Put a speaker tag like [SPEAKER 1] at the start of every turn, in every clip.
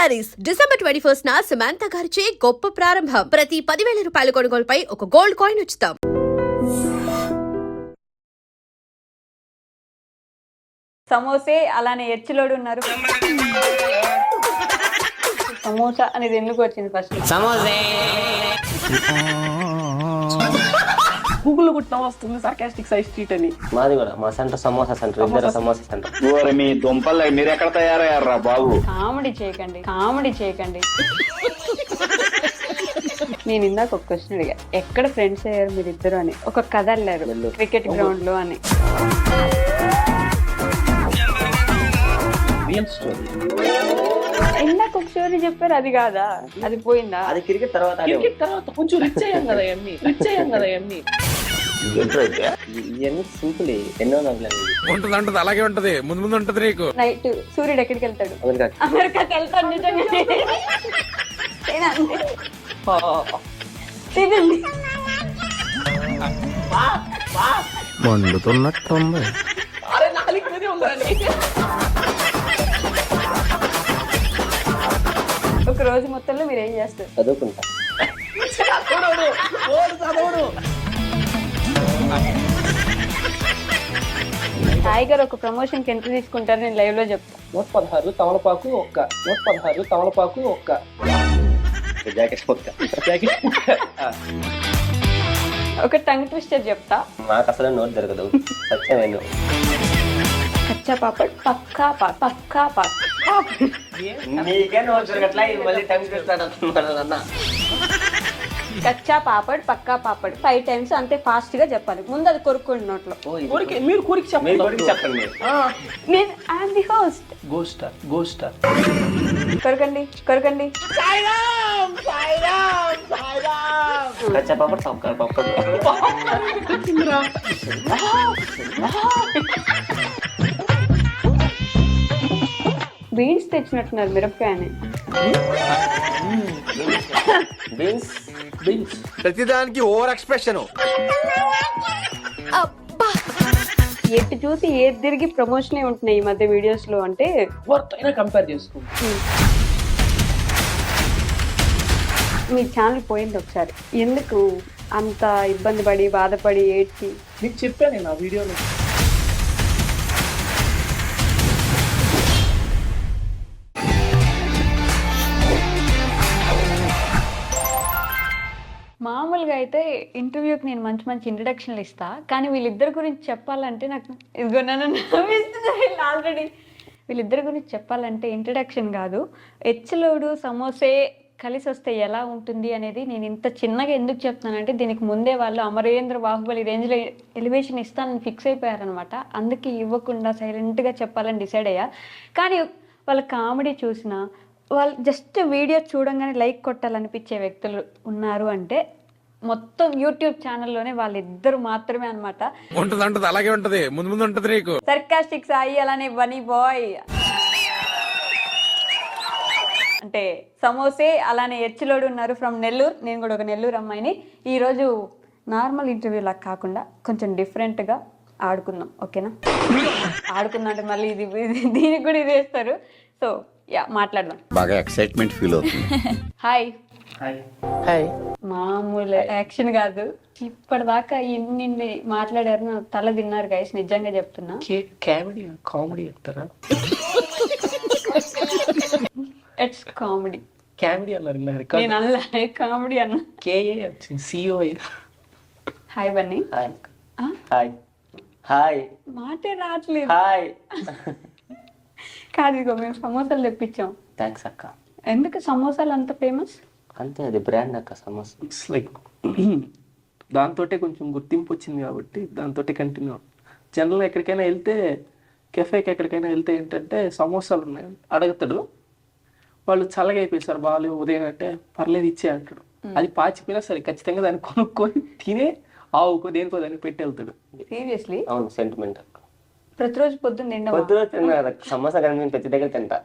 [SPEAKER 1] Saris December 21 Samantha గారిచే గొప్ప ప్రారంభం. ప్రతి 10,000 రూపాయల కొనుగోలుపై ఒక గోల్డ్ కాయిన్ ఉచితం.
[SPEAKER 2] సమోసే అలానే ఎచ్చిలోడు ఉన్నారు. సమోసా అనేది ఎందుకు వచ్చింది ఫస్ట్?
[SPEAKER 3] సమోసే
[SPEAKER 4] గూగుల్ కుట్టిన వస్తుంది సర్కాస్టిక్ సైజ్ స్ట్రీట్ అని.
[SPEAKER 3] మాది కూడా మా సెంటర్ సమోసా సెంటర్, ఇద్దరు సమోసా సెంటర్.
[SPEAKER 5] మీ దుంపలు మీరు ఎక్కడ తయారయ్యారా బాబు?
[SPEAKER 2] కామెడీ చేయకండి. నేను ఇందాక ఒక క్వశ్చన్ అడిగా, ఎక్కడ ఫ్రెండ్స్ అయ్యారు మీరిద్దరు అని. ఒక కథ అల్లారు క్రికెట్ గ్రౌండ్ లో అని.
[SPEAKER 4] Real story.
[SPEAKER 2] ఇందాక ఒక స్టోరీ చెప్పారు, అది కాదా? అది పోయిందా?
[SPEAKER 3] అది క్రికెట్ తర్వాత
[SPEAKER 4] క్రికెట్ తర్వాత కొంచెం రిచ్ అయ్యాం కదా అన్ని.
[SPEAKER 3] ఇవన్నీ సింపుల్. ఎన్నో
[SPEAKER 6] ఉంటది అలాగే ఉంటది, ముందు ఉంటది నీకు.
[SPEAKER 2] నైట్ సూర్యుడు ఎక్కడికి వెళ్తాడు? అమెరికాకి వెళ్తాడు. నిజంగా తినండి.
[SPEAKER 6] మండుతున్నట్టుంది.
[SPEAKER 2] ఒక రోజు మొత్తంలో మీరు ఏం చేస్తారు?
[SPEAKER 3] చదువుకుంటా.
[SPEAKER 2] సాయి గారు ఒక ప్రమోషన్ కి ఎంత తీసుకుంటారు నేను లైవ్ లో చెప్తాను.
[SPEAKER 4] 116 తమలపాకు ఒక్క
[SPEAKER 3] జాకెట్
[SPEAKER 2] ఒక టంగ్ ట్విస్టర్ చెప్తా.
[SPEAKER 3] నాకు అసలు నోట్ దొరకదు, సత్యమైన.
[SPEAKER 2] కచ్చా పాపడ్ పక్కా పాపడ్.
[SPEAKER 3] నీకే నోట్ దొరకట్లా, మళ్ళీ టంగ్ ట్విస్టర్ అన్న.
[SPEAKER 2] కచ్చా పాపడ్ పక్కా పాపడ్ 5 times అంతే ఫాస్ట్ గా చెప్పాలి. ముందు అది కొరుక్కోండి నోట్లో.
[SPEAKER 4] మీరు కోరిక
[SPEAKER 3] చెప్పండి.
[SPEAKER 2] నేను I'm the host.
[SPEAKER 4] గోస్టార్
[SPEAKER 2] కొరకండి.
[SPEAKER 3] Kachcha papad పప్పడు.
[SPEAKER 2] Beans తెచ్చినట్టున్నారు, మిరపకాయని.
[SPEAKER 3] బీన్స్
[SPEAKER 6] ప్రతిదానికి ఓవర్ ఎక్స్ప్రెషన్.
[SPEAKER 2] ఎటు చూసి ఏది తిరిగి ప్రమోషనే ఉంటున్నాయి ఈ మధ్య వీడియోస్ లో. అంటే
[SPEAKER 4] వర్త్ అయినా కంపేర్ చేసుకోండి.
[SPEAKER 2] మీ ఛానల్ పోయింది ఒకసారి. ఎందుకు అంత ఇబ్బంది పడి బాధపడి ఏడ్చి?
[SPEAKER 4] మీకు చెప్పాను నేను ఆ వీడియోలో.
[SPEAKER 2] మామూలుగా అయితే ఇంటర్వ్యూకి నేను మంచి ఇంట్రడక్షన్లు ఇస్తా, కానీ వీళ్ళిద్దరి గురించి చెప్పాలంటే నాకు ఇదిగో నన్ను నవ్విస్తుంది ఆల్రెడీ. వీళ్ళిద్దరి గురించి చెప్పాలంటే ఇంట్రడక్షన్ కాదు, ఎచ్చలోడు సమోసే కలిసి వస్తే ఎలా ఉంటుంది అనేది నేను ఇంత చిన్నగా ఎందుకు చెప్తున్నానంటే, దీనికి ముందే వాళ్ళు అమరేంద్ర బాహుబలి రేంజ్లో ఎలివేషన్ ఇస్తానని ఫిక్స్ అయిపోయారనమాట. అందుకే ఇవ్వకుండా సైలెంట్గా చెప్పాలని డిసైడ్ అయ్యా. కానీ వాళ్ళ కామెడీ చూసినా, వాళ్ళు జస్ట్ వీడియో చూడంగానే లైక్ కొట్టాలనిపించే వ్యక్తులు ఉన్నారు అంటే మొత్తం యూట్యూబ్ ఛానల్లోనే వాళ్ళిద్దరు మాత్రమే అనమాట.
[SPEAKER 6] ఉంటది అలాగే ఉంటది, ముందు ఉంటది నీకు.
[SPEAKER 2] సర్కాస్టిక్ సాయి అలానే బనీ బాయ్. అంటే సమోసే అలానే ఎచ్చిలోడు ఉన్నారు ఫ్రమ్ నెల్లూరు. నేను కూడా ఒక నెల్లూరు అమ్మాయిని. ఈరోజు నార్మల్ ఇంటర్వ్యూ లాగా కాకుండా కొంచెం డిఫరెంట్గా ఆడుకుందాం, ఓకేనా? ఆడుకుందాం అంటే మళ్ళీ ఇది దీనికి కూడా ఇది వేస్తారు. సో మాట్లాడదాం.
[SPEAKER 6] బాగా ఎక్సైట్మెంట్ ఫీల్ అవుతుంది.
[SPEAKER 2] హాయ్.
[SPEAKER 3] హాయ్.
[SPEAKER 2] మామూలు యాక్షన్ కాదు, ఇప్పటిదాకా ఇన్ని మాట్లాడారు, నా తల తిన్నారు గైస్, నిజంగా చెప్తున్నా.
[SPEAKER 4] కామెడీ అంటారా?
[SPEAKER 2] It's comedy.
[SPEAKER 4] కామెడీ అన్నారు
[SPEAKER 2] నేను అలా కామెడీ అన్నా.
[SPEAKER 4] కేఏ వచ్చింది, సిఓ.
[SPEAKER 2] హాయ్ బన్నీ.
[SPEAKER 3] హాయ్.
[SPEAKER 2] మాటే రావట్లేదు.
[SPEAKER 3] హాయ్.
[SPEAKER 2] కాదు, ఇదిగో మేము సమోసాలు తెప్పించాం.
[SPEAKER 3] థ్యాంక్స్ అక్క.
[SPEAKER 2] ఎందుకు సమోసాలు అంత ఫేమస్?
[SPEAKER 3] అంతే, అది బ్రాండ్ అక్క సమోసా.
[SPEAKER 4] ఇట్స్ లైక్ దాంతో కొంచెం గుర్తింపు వచ్చింది కాబట్టి దాంతో కంటిన్యూ. జనరల్గా ఎక్కడికైనా వెళ్తే, కెఫేకి ఎక్కడికైనా వెళ్తే ఏంటంటే సమోసాలు ఉన్నాయి అడుగుతాడు, వాళ్ళు చల్లగా అయిపోయి సార్ బాగాలేవు ఉదయం అంటే పర్లేదు ఇచ్చే అంటాడు. అది పాచిపోయినా సరే ఖచ్చితంగా దాన్ని కొనుక్కొని తినే ఆవుకో దేనికో దానికి పెట్టి వెళ్తాడు.
[SPEAKER 2] సీరియస్లీ?
[SPEAKER 3] అవును, సెంటిమెంట్ అక్క.
[SPEAKER 2] ప్రతిరోజు పొద్దున్న
[SPEAKER 3] తిన్నా సమోసా కనిపించి ప్రతి దగ్గర తింటా.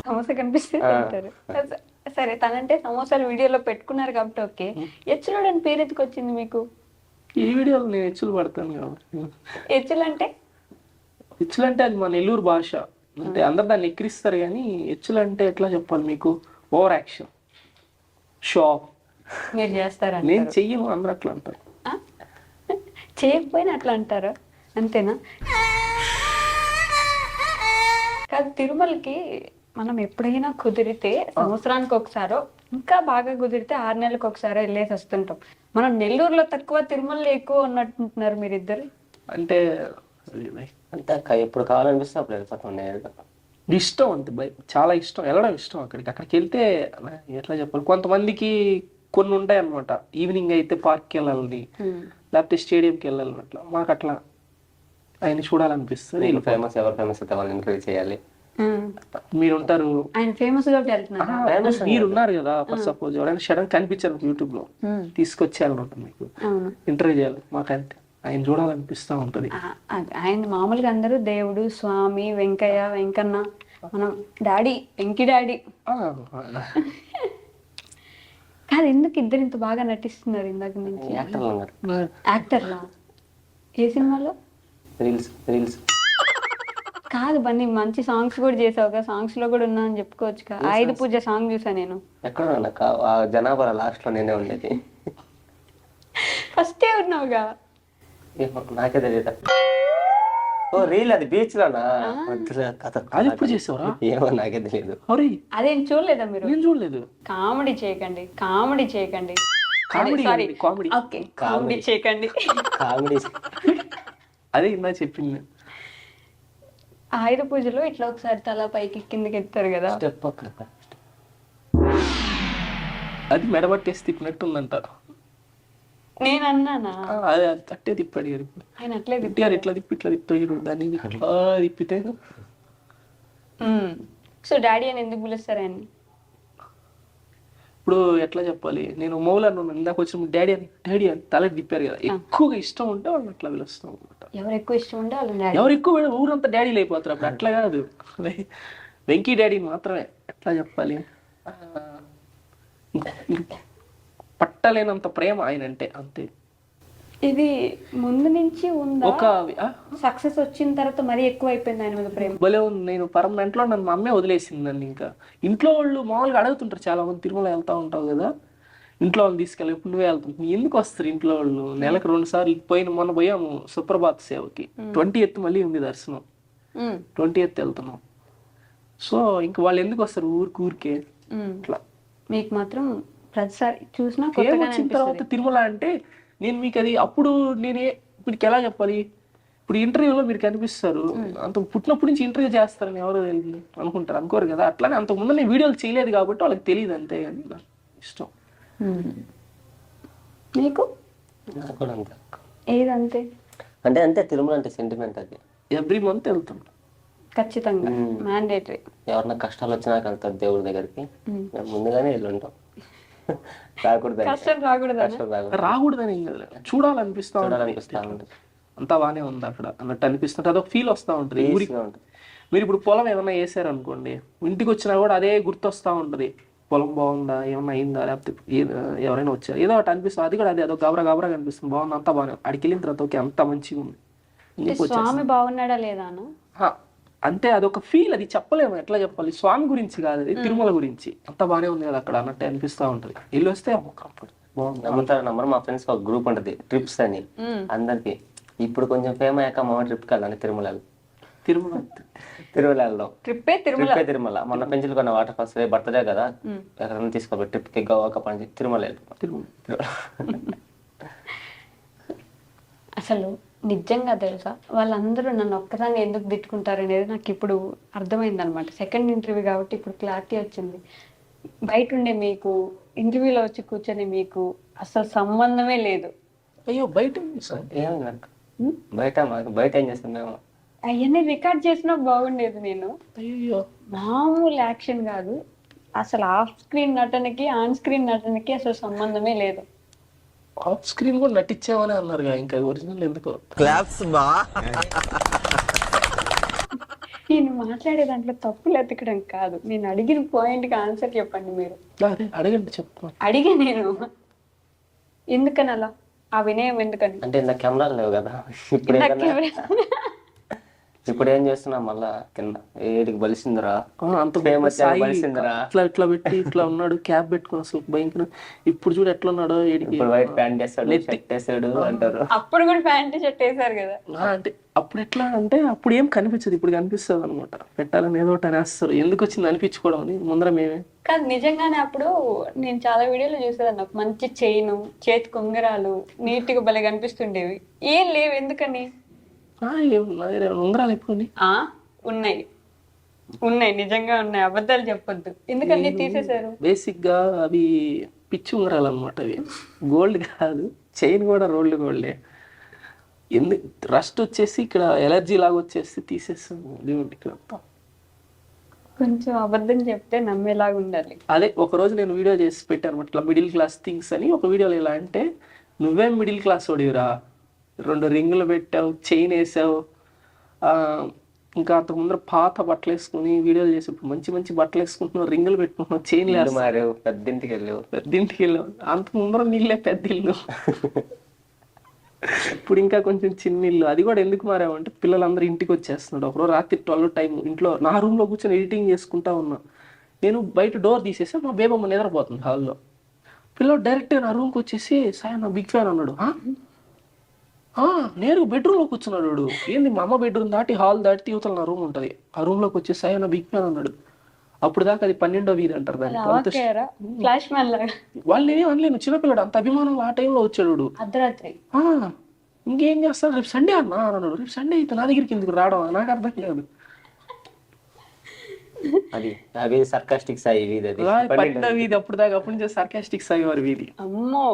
[SPEAKER 2] సమోసా కనిపిస్తే తింటారు. సరే, తనంటే సమోసాలు వీడియోలో పెట్టుకున్నారు కాబట్టి ఓకే. ఎచ్చులోడు అని పేరు ఎందుకు వచ్చింది మీకు?
[SPEAKER 4] ఈ వీడియోలో నేను ఎచ్చులు పడతాను కాబట్టి.
[SPEAKER 2] ఎచ్చులు అంటే
[SPEAKER 4] ఎచ్చులు అంటే అది మా నెల్లూరు భాష. అంటే అందరు దాన్ని ఎక్కిరిస్తారు కానీ హెచ్చులు అంటే ఎట్లా చెప్పాలి మీకు, ఓవర్ యాక్షన్, షో ఆఫ్.
[SPEAKER 2] మీరు చేస్తారా?
[SPEAKER 4] నేను చెయ్యను, అందరూ అట్లా అంటారు.
[SPEAKER 2] చేయకపోయినా అట్లా అంటారు అంతేనా? కాదు, తిరుమలకి మనం ఎప్పుడైనా కుదిరితే సంవత్సరానికి ఒకసారో, ఇంకా బాగా కుదిరితే 6 నెలలకు ఒకసారో వెళ్ళేసి వస్తుంటాం. మనం నెల్లూరులో తక్కువ, తిరుమలలో ఎక్కువ ఉన్నట్టుంటున్నారు మీరిద్దరు.
[SPEAKER 4] అంటే
[SPEAKER 3] అంతే అక్క, ఎప్పుడు కావాలనిపిస్తే అప్పుడు వెళ్ళిపోతాం నేరుగా.
[SPEAKER 4] ఇష్టం అంతే, చాలా ఇష్టం, వెళ్ళడం ఇష్టం. అక్కడికి వెళ్తే ఎట్లా చెప్పాలి, కొంతమందికి కొన్ని ఉంటాయి అనమాట. ఈవినింగ్ అయితే పార్క్కి వెళ్ళాలని, లేకపోతే స్టేడియంకి వెళ్ళాలని, అట్లా మాకు అట్లా ఆయన చూడాలనిపిస్తుంది.
[SPEAKER 3] ఎవరు ఫేమస్ అయితే వాళ్ళని ఇంటర్వ్యూ చేయాలి.
[SPEAKER 4] మీరుంటారు,
[SPEAKER 2] ఆయన ఫేమస్ కాబట్టి వెళ్తున్నారు.
[SPEAKER 4] మీరున్నారు కదా, ఫర్ సపోజ్ ఎవరైనా సడన్ కనిపించారు యూట్యూబ్ లో, తీసుకొచ్చేయాలనుకుంటుంది మీకు, ఇంటర్వ్యూ చేయాలి, మాకు అంతే ఆయన చూడాలనిపిస్తూ ఉంటది.
[SPEAKER 2] ఆయన మామూలుగా అందరూ దేవుడు, స్వామి, వెంకయ్య, వెంకన్న, మనం డాడీ, వెంకి డాడీ. కాదు, ఎందుకు ఇద్దరు ఇంత బాగా నటిస్తున్నారు ఇందాక నుంచి?
[SPEAKER 3] యాక్టర్లు ఉన్నారు.
[SPEAKER 2] యాక్టర్లా? ఏ సినిమాలో?
[SPEAKER 3] రీల్స్
[SPEAKER 2] కాదు బన్నీ, మంచి సాంగ్స్ కూడా చేసావుగా, సాంగ్స్ లో కూడా ఉన్నా అని చెప్పుకోవచ్చుగా. ఆయుధ పూజ సాంగ్ చూసా నేను.
[SPEAKER 3] ఎక్కడ ఉన్నాక ఆ జనాభా లాస్ట్ లో నేనే ఉండేది.
[SPEAKER 2] ఫస్టే ఉన్నావుగా.
[SPEAKER 3] ఏమో నాకే తెలియదు. ఓ రీల్ అది బీచ్ లోనా? కథ
[SPEAKER 4] అది ఎప్పుడు చేసావురా?
[SPEAKER 3] ఏమో నాకే తెలియదు.
[SPEAKER 2] అదేం చూడలేదా మీరు?
[SPEAKER 4] నేను చూడలేదు.
[SPEAKER 2] కామెడీ చేయకండి, కామెడీ చేయకండి.
[SPEAKER 4] Comedy
[SPEAKER 2] sorry,
[SPEAKER 4] comedy
[SPEAKER 2] okay, comedy చేయకండి.
[SPEAKER 3] కామెడీ
[SPEAKER 4] అదే ఇందా చెప్పింది.
[SPEAKER 2] ఆయుధ పూజలో ఇట్లా ఒకసారి తల పైకి కిందకి ఎత్తారు కదా.
[SPEAKER 3] స్టెప్ అక్క,
[SPEAKER 4] అది మెడబట్టేసి తిప్పినట్టు ఉందంట.
[SPEAKER 2] నేను అన్నానా?
[SPEAKER 4] అది అట్టే తిప్పాడు గారు.
[SPEAKER 2] ఆయన అట్లే
[SPEAKER 4] తిప్పారు, ఇట్లా తిప్పాడు దాన్ని తిప్పితే.
[SPEAKER 2] సో డాడీ అని ఎందుకు పిలుస్తారు ఆయన?
[SPEAKER 4] ఇప్పుడు ఎట్లా చెప్పాలి, నేను మౌలను ఇందాక వచ్చిన డాడీ అని తలకి తిప్పారు కదా, ఎక్కువగా ఇష్టం ఉంటే వాళ్ళు అట్లా పిలుస్తాం అనమాట.
[SPEAKER 2] ఎవరు ఎక్కువ ఇష్టం ఉంటే వాళ్ళు డాడీ.
[SPEAKER 4] ఎవరు ఎక్కువ ఊరంతా డాడీలు అయిపోతారు అప్పుడు. అట్లా కాదు, వెంకీ డాడీ మాత్రమే. ఎట్లా చెప్పాలి, పట్టలేనంత ప్రేమ ఆయన అంటే, అంతే.
[SPEAKER 2] ఇది ముందు నుంచి ఉందా?
[SPEAKER 4] ఒక
[SPEAKER 2] సక్సెస్ వచ్చిన తర్వాత మరీ ఎక్కువ అయిపోయింది ఆయన మీద ప్రేమ.
[SPEAKER 4] భలే ఉంది. నేను పర్మనెంట్ లో నన్ను మా అమ్మే వదిలేసింది నన్ను. ఇంకా ఇంట్లో వాళ్ళు మామూలుగా అడుగుతుంటారు చాలా మంది, తిరుమల వెళ్తా ఉంటావు కదా, ఇంట్లో వాళ్ళు తీసుకెళ్ళి, ఇప్పుడు నువ్వే వెళ్తుంటావు, ఎందుకు వస్తారు ఇంట్లో వాళ్ళు? నెలకు 2 సార్లు మొన్న పోయాము సుప్రభాత్ సేవకి, 20th మళ్ళీ ఉంది దర్శనం, 20th వెళ్తున్నాం. సో ఇంక వాళ్ళు ఎందుకు వస్తారు ఊరికే అట్లా.
[SPEAKER 2] మీకు మాత్రం ప్రతిసారి చూసినా
[SPEAKER 4] వచ్చిన తర్వాత తిరుమల అంటే నేను మీకు అది అప్పుడు నేనే మీకు ఎలా చెప్పాలి, ఇప్పుడు ఇంటర్వ్యూలో మీరు కనిపిస్తారు, అంత పుట్టినప్పటి నుంచి ఇంటర్వ్యూ చేస్తారని ఎవరో తెలియదు అనుకుంటారు, అనుకోరు కదా. అట్లానే అంతకుముందు నేను వీడియోలు చేయలేదు కాబట్టి వాళ్ళకి తెలియదు, అంతే. కానీ నాకు ఇష్టం.
[SPEAKER 2] నీకు?
[SPEAKER 3] నాకు కూడా అంతే.
[SPEAKER 2] ఏదంతే
[SPEAKER 3] అంటే అంతే, తిరుమల అంటే సెంటిమెంట్. అది
[SPEAKER 4] ఎవ్రీ మంత్ వెళ్తాం
[SPEAKER 2] ఖచ్చితంగా, మ్యాండేటరీ.
[SPEAKER 3] ఎవరన్నా కష్టాలు వచ్చినాక వెళ్తారు దేవుడి దగ్గరికి, ముందుగానే వెళ్ళి ఉంటాం. రాకూడదు,
[SPEAKER 2] కష్టం రాకూడదు,
[SPEAKER 4] రాకూడదని చూడాలనిపిస్తా
[SPEAKER 3] చూడాలనిపిస్తా ఉంటుంది.
[SPEAKER 4] అంతా బాగానే ఉంది అక్కడ అన్నట్టు అనిపిస్తుంటే, అదొక ఫీల్ వస్తూ ఉంటుంది. మీరు ఇప్పుడు పొలం ఏమన్నా వేసారు అనుకోండి, ఇంటికి వచ్చినా కూడా అదే గుర్తొస్తూ ఉంటుంది. పొలం బాగుందా, ఏమన్నా అయిందా, లేకపోతే ఎవరైనా వచ్చారు, ఏదో ఒకటి అనిపిస్తుంది. అది కూడా అదో గాబరా కనిపిస్తుంది. బాగుంది, అంతా బాగానే. అడికి వెళ్ళిన తర్వాత ఓకే అంత మంచిగా ఉంది.
[SPEAKER 2] స్వామి బాగున్నాడా లేదా
[SPEAKER 4] అంతే, అదొక ఫీల్. అది చెప్పలేము, ఎట్లా చెప్పాలి. స్వామి గురించి కాదు, అది తిరుమల గురించి. అంత బాగానే ఉంది కదా అక్కడ అన్నట్టు అనిపిస్తూ ఉంటుంది. వెళ్ళి వస్తే బాగుంది.
[SPEAKER 3] నమ్ముతారు నమ్మరు. మా ఫ్రెండ్స్ ఒక గ్రూప్ ఉంటుంది, ట్రిప్స్ అని. అందరికి ఇప్పుడు కొంచెం ఫేమ్ అయ్యాక మా ట్రిప్కి వెళ్ళాలి తిరుమలలో. తిరుమల మొన్న పెంచులు కొన్న వాటర్ ఫాల్స్ బర్త్డే కదా, ఎక్కడైనా తీసుకోవాలి ట్రిప్కి, గోవా పని తిరుమల
[SPEAKER 2] అసలు నిజంగా తెలుసా, వాళ్ళందరూ నన్ను ఒక్కదాన్ని ఎందుకు తిట్టుకుంటారు అనేది నాకు ఇప్పుడు అర్థమైంది అనమాట. సెకండ్ ఇంటర్వ్యూ కాబట్టి ఇప్పుడు క్లారిటీ వచ్చింది. బయట ఉండే మీకు, ఇంటర్వ్యూలో వచ్చి కూర్చొని మీకు అసలు సంబంధమే లేదు.
[SPEAKER 4] అయ్యో బయట
[SPEAKER 3] బయట ఏం చేస్తాం మేము?
[SPEAKER 2] అవన్నీ రికార్డ్ చేసినా బాగుండేది. నేను
[SPEAKER 4] అయ్యో
[SPEAKER 2] మామూలు యాక్షన్ కాదు, అసలు ఆఫ్ స్క్రీన్ నటనకి ఆన్ స్క్రీన్ నటనకి అసలు సంబంధమే లేదు.
[SPEAKER 4] ఆఫ్ స్క్రీన్ కూడా నటించామని అన్నారు, ఇంకా ఒరిజినల్ ఎందుకో.
[SPEAKER 2] నేను మాట్లాడే దాంట్లో తప్పులు ఎతకడం కాదు, నేను అడిగిన పాయింట్కి ఆన్సర్ చెప్పండి మీరు.
[SPEAKER 4] అడగండి, చెప్తాను.
[SPEAKER 2] అడిగా నేను, ఎందుకని అలా, ఆ వినయం ఎందుకని?
[SPEAKER 3] అంటే ఇంత కెమెరాలు లేవు కదా ఇప్పుడు. ఇప్పుడు ఏం చేస్తున్నా మళ్ళా కింద ఏడికి బలిసిందిరా
[SPEAKER 4] అంత
[SPEAKER 3] ఫేమస్
[SPEAKER 4] సాయి
[SPEAKER 3] బలిసిందిరా.
[SPEAKER 4] ఇట్లా పెట్టి ఇట్లా ఉన్నాడు, క్యాప్ పెట్టుకుని అసలు భయంకర. ఇప్పుడు చూడు ఎట్లా ఉన్నాడో ఏడికి.
[SPEAKER 3] ఇప్పుడు వైట్ ప్యాంట్ వేస్తాడు, షర్ట్ వేస్తాడు అంటారు.
[SPEAKER 2] అప్పుడు కూడా ప్యాంట్ షర్ట్ వేసారు కదా.
[SPEAKER 4] అంటే అప్పుడు ఎట్లా అంటే అప్పుడు ఏం కనిపించదు, ఇప్పుడు కనిపిస్తుంది అనమాట. పెట్టాలని ఏదో ఒకటి అనేస్తారు, ఎందుకు వచ్చింది అనిపించుకోవడం అని ముందర మేమే.
[SPEAKER 2] కాదు నిజంగానే అప్పుడు నేను చాలా వీడియోలు చూసేదాన్ని, నాకు మంచి చైను, చేతి కొంగరాలు నీట్గా భలే కనిపిస్తుండేవి. ఏం లేవు ఎందుకని?
[SPEAKER 4] ఉంగరాలు ఎప్పుడు
[SPEAKER 2] ఉన్నాయి ఉన్నాయి నిజంగా ఉన్నాయి, అబద్ధాలు చెప్పొద్దు. ఎందుకని తీసేశారు?
[SPEAKER 4] బేసిక్ గా అవి పిచ్చి ఉంగరాలు అనమాట. అవి గోల్డ్ కాదు, చైన్ కూడా రోల్డ్ గోల్డే. ఎందుకు రస్ట్ వచ్చేసి ఇక్కడ ఎలర్జీ లాగా వచ్చేసి తీసేస్తాను. ఇక్కడ
[SPEAKER 2] కొంచెం అబద్ధం చెప్తే నమ్మేలాగా ఉండాలి.
[SPEAKER 4] అదే ఒక రోజు నేను వీడియో చేసి పెట్టాను అనమాట, ఇట్లా మిడిల్ క్లాస్ థింగ్స్ అని. ఒక వీడియోలో ఎలా అంటే, నువ్వేం మిడిల్ క్లాస్ వాడివిరా, 2 రింగులు పెట్టావు, చైన్ వేసావు, ఇంకా అంత ముందర పాత బట్టలు వేసుకుని వీడియోలు చేసేప్పుడు మంచి మంచి బట్టలు వేసుకుంటున్నావు, రింగులు పెట్టుకుంటున్నావు, చైన్లు వేస్తావు,
[SPEAKER 3] పెద్దింటికి
[SPEAKER 4] వెళ్ళావు. అంత ముందర నీళ్ళే పెద్ద ఇల్లు. ఇప్పుడు ఇంకా కొంచెం చిన్న ఇల్లు. అది కూడా ఎందుకు మారామంటే పిల్లలందరూ ఇంటికి వచ్చేస్తున్నాడు. ఒకరోజు రాత్రి 12 టైం ఇంట్లో నా రూమ్లో కూర్చొని ఎడిటింగ్ చేసుకుంటా ఉన్నా. నేను బయట డోర్ తీసేసి మా బేబమ్మ నిద్రపోతుంది హాల్లో. పిల్లలు డైరెక్ట్గా నా రూమ్కి వచ్చేసి సాయి నా బిగ్ ఫ్యాన్ అన్నాడు. నేరుగా బెడ్రూమ్లో కూర్చున్నాడు. ఏంది మా అమ్మ బెడ్రూమ్ దాటి హాల్ దాటి యువతల నా రూమ్ ఉంటుంది, ఆ రూమ్లోకి వచ్చేసి సాయి నా బిగ్ ఫ్యాన్ అన్నాడు. అప్పుడు దాకా అది 12వ వీధి అంటారు దాన్ని. వాళ్ళు ఏమీ అనలేను, చిన్నపిల్లడు అంత అభిమానం ఆ టైంలో వచ్చాడు.
[SPEAKER 2] అర్ధరాత్రి
[SPEAKER 4] ఇంకేం చేస్తాను, రేపు సండే అన్నా అన్నాడు. రేపు సండే అయితే నా దగ్గరికి ఎందుకు రావడం, నాకు అర్థం కాదు.
[SPEAKER 3] అది అవి సర్కాస్టిక్ సాయి వీధి, అది
[SPEAKER 4] 12వ వీధి. అప్పుడు దాకా అప్పటి నుంచి సర్కాస్టిక్ సాయి వారి వీధి.
[SPEAKER 2] అమ్మో,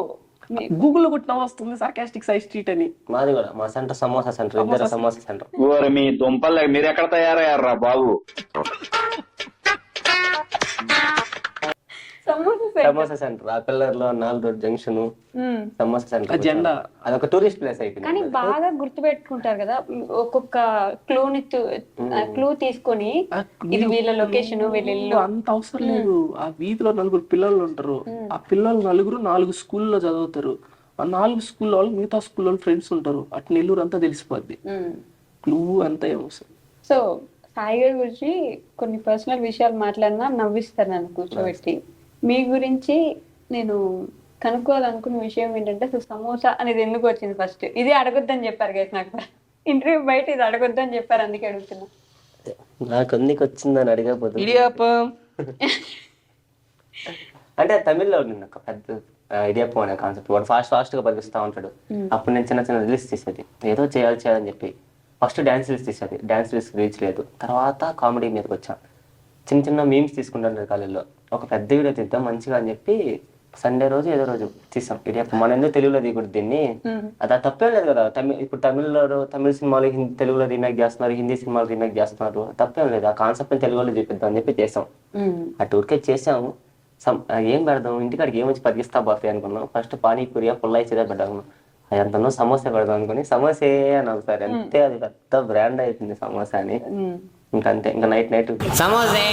[SPEAKER 4] గూగుల్లో కొట్టిన వస్తుంది సర్కాస్టిక్ సాయి స్ట్రీట్ అని.
[SPEAKER 3] మాది కూడా మా సెంటర్ సమోసా సెంటర్, ఇద్దరు సమోసా సెంటర్.
[SPEAKER 5] ఓరి మీ దుంపలు మీరు ఎక్కడ తయారయ్యారా బాబు?
[SPEAKER 3] సమోసా సెంటర్ ఆ పిల్లర్ లో 4 రోడ్ జంక్షన్ సమోసా సెంటర్
[SPEAKER 4] జెండా.
[SPEAKER 3] అదొక టూరిస్ట్ ప్లేస్ అయిపోయింది.
[SPEAKER 2] కానీ బాగా గుర్తు పెట్టుకుంటారు కదా, ఒక్కొక్క క్లూ తీసుకొని ఇది వీళ్ళ లొకేషన్, వీళ్ళ ఇల్లు.
[SPEAKER 4] అంత అవసరం లేదు. ఆ వీధిలో 4 పిల్లలు ఉంటారు. ఆ పిల్లలు 4 స్కూల్లో చదువుతారు. ఆ 4 స్కూల్లో వాళ్ళు మిగతా స్కూల్లో ఫ్రెండ్స్ ఉంటారు. అటు నెల్లూరు అంతా తెలిసిపోద్ది. క్లూ అంతా ఏమవసరం.
[SPEAKER 2] సో సాయి గారి గురించి కొన్ని పర్సనల్ విషయాలు మాట్లాడినా నవ్విస్తారు నన్ను కూర్చోబెట్టి. మీ గురించి నేను కనుక్కోవాలనుకున్న విషయం ఏంటంటే, అసలు సమోసా అనేది ఎందుకు వచ్చింది ఫస్ట్? ఇది అడగొద్దని చెప్పారు కదా నాకు ఇంటర్వ్యూ బయట, ఇది అడగొద్దని చెప్పారు, అందుకే అడుగుతున్నా.
[SPEAKER 3] నాకు ఎందుకు వచ్చిందని అడిగకపోతే
[SPEAKER 4] ఇడియాపం
[SPEAKER 3] అంటే తమిళ్లో నేను ఒక పెద్ద ఇడియాపం అనే కాన్సెప్ట్ వాడు ఫాస్ట్ గా బతికిస్తా ఉంటాడు. అప్పుడు నేను చిన్న రిలీజ్ తీసేది, ఏదో చేయాలని చెప్పి. ఫస్ట్ డాన్స్ రీల్స్ తీసేది, డాన్స్ రీల్స్ రీచ్ లేదు. తర్వాత కామెడీ మీదకి వచ్చాను, చిన్న మీమ్స్ తీసుకుంటాను కాలేజీలో. ఒక పెద్ద వీడియో తీద్దాం మంచిగా అని చెప్పి సండే రోజు ఏదో రోజు తీసాం ఇడియాపం. మన ఎందుకు తెలుగులో దిగుడు దీన్ని, అది తప్పేం లేదు కదా. ఇప్పుడు తమిళ సినిమాలు తెలుగులో రీమేక్ చేస్తున్నారు, హిందీ సినిమాలు రీమేక్ చేస్తున్నారు, తప్పేం లేదు. ఆ కాన్సెప్ట్ తెలుగులో చూపిద్దాం అని చెప్పి చేసాం. ఆ టూర్కే చేసాము. ఏం పెడదాం, ఇంటికాడికి ఏమొచ్చి బతికిస్తా బాఫీ అనుకున్నాం. ఫస్ట్ పానీపూరి పుల్లై చేదే పెట్టాను. అదంతా సమోసా పెడదాం అనుకుని సమోసే అని ఒకసారి అంతే, అది పెద్ద బ్రాండ్ అయిపోయింది సమోసా అని. ఇంకంతే, ఇంకా నైట్ సమోసే.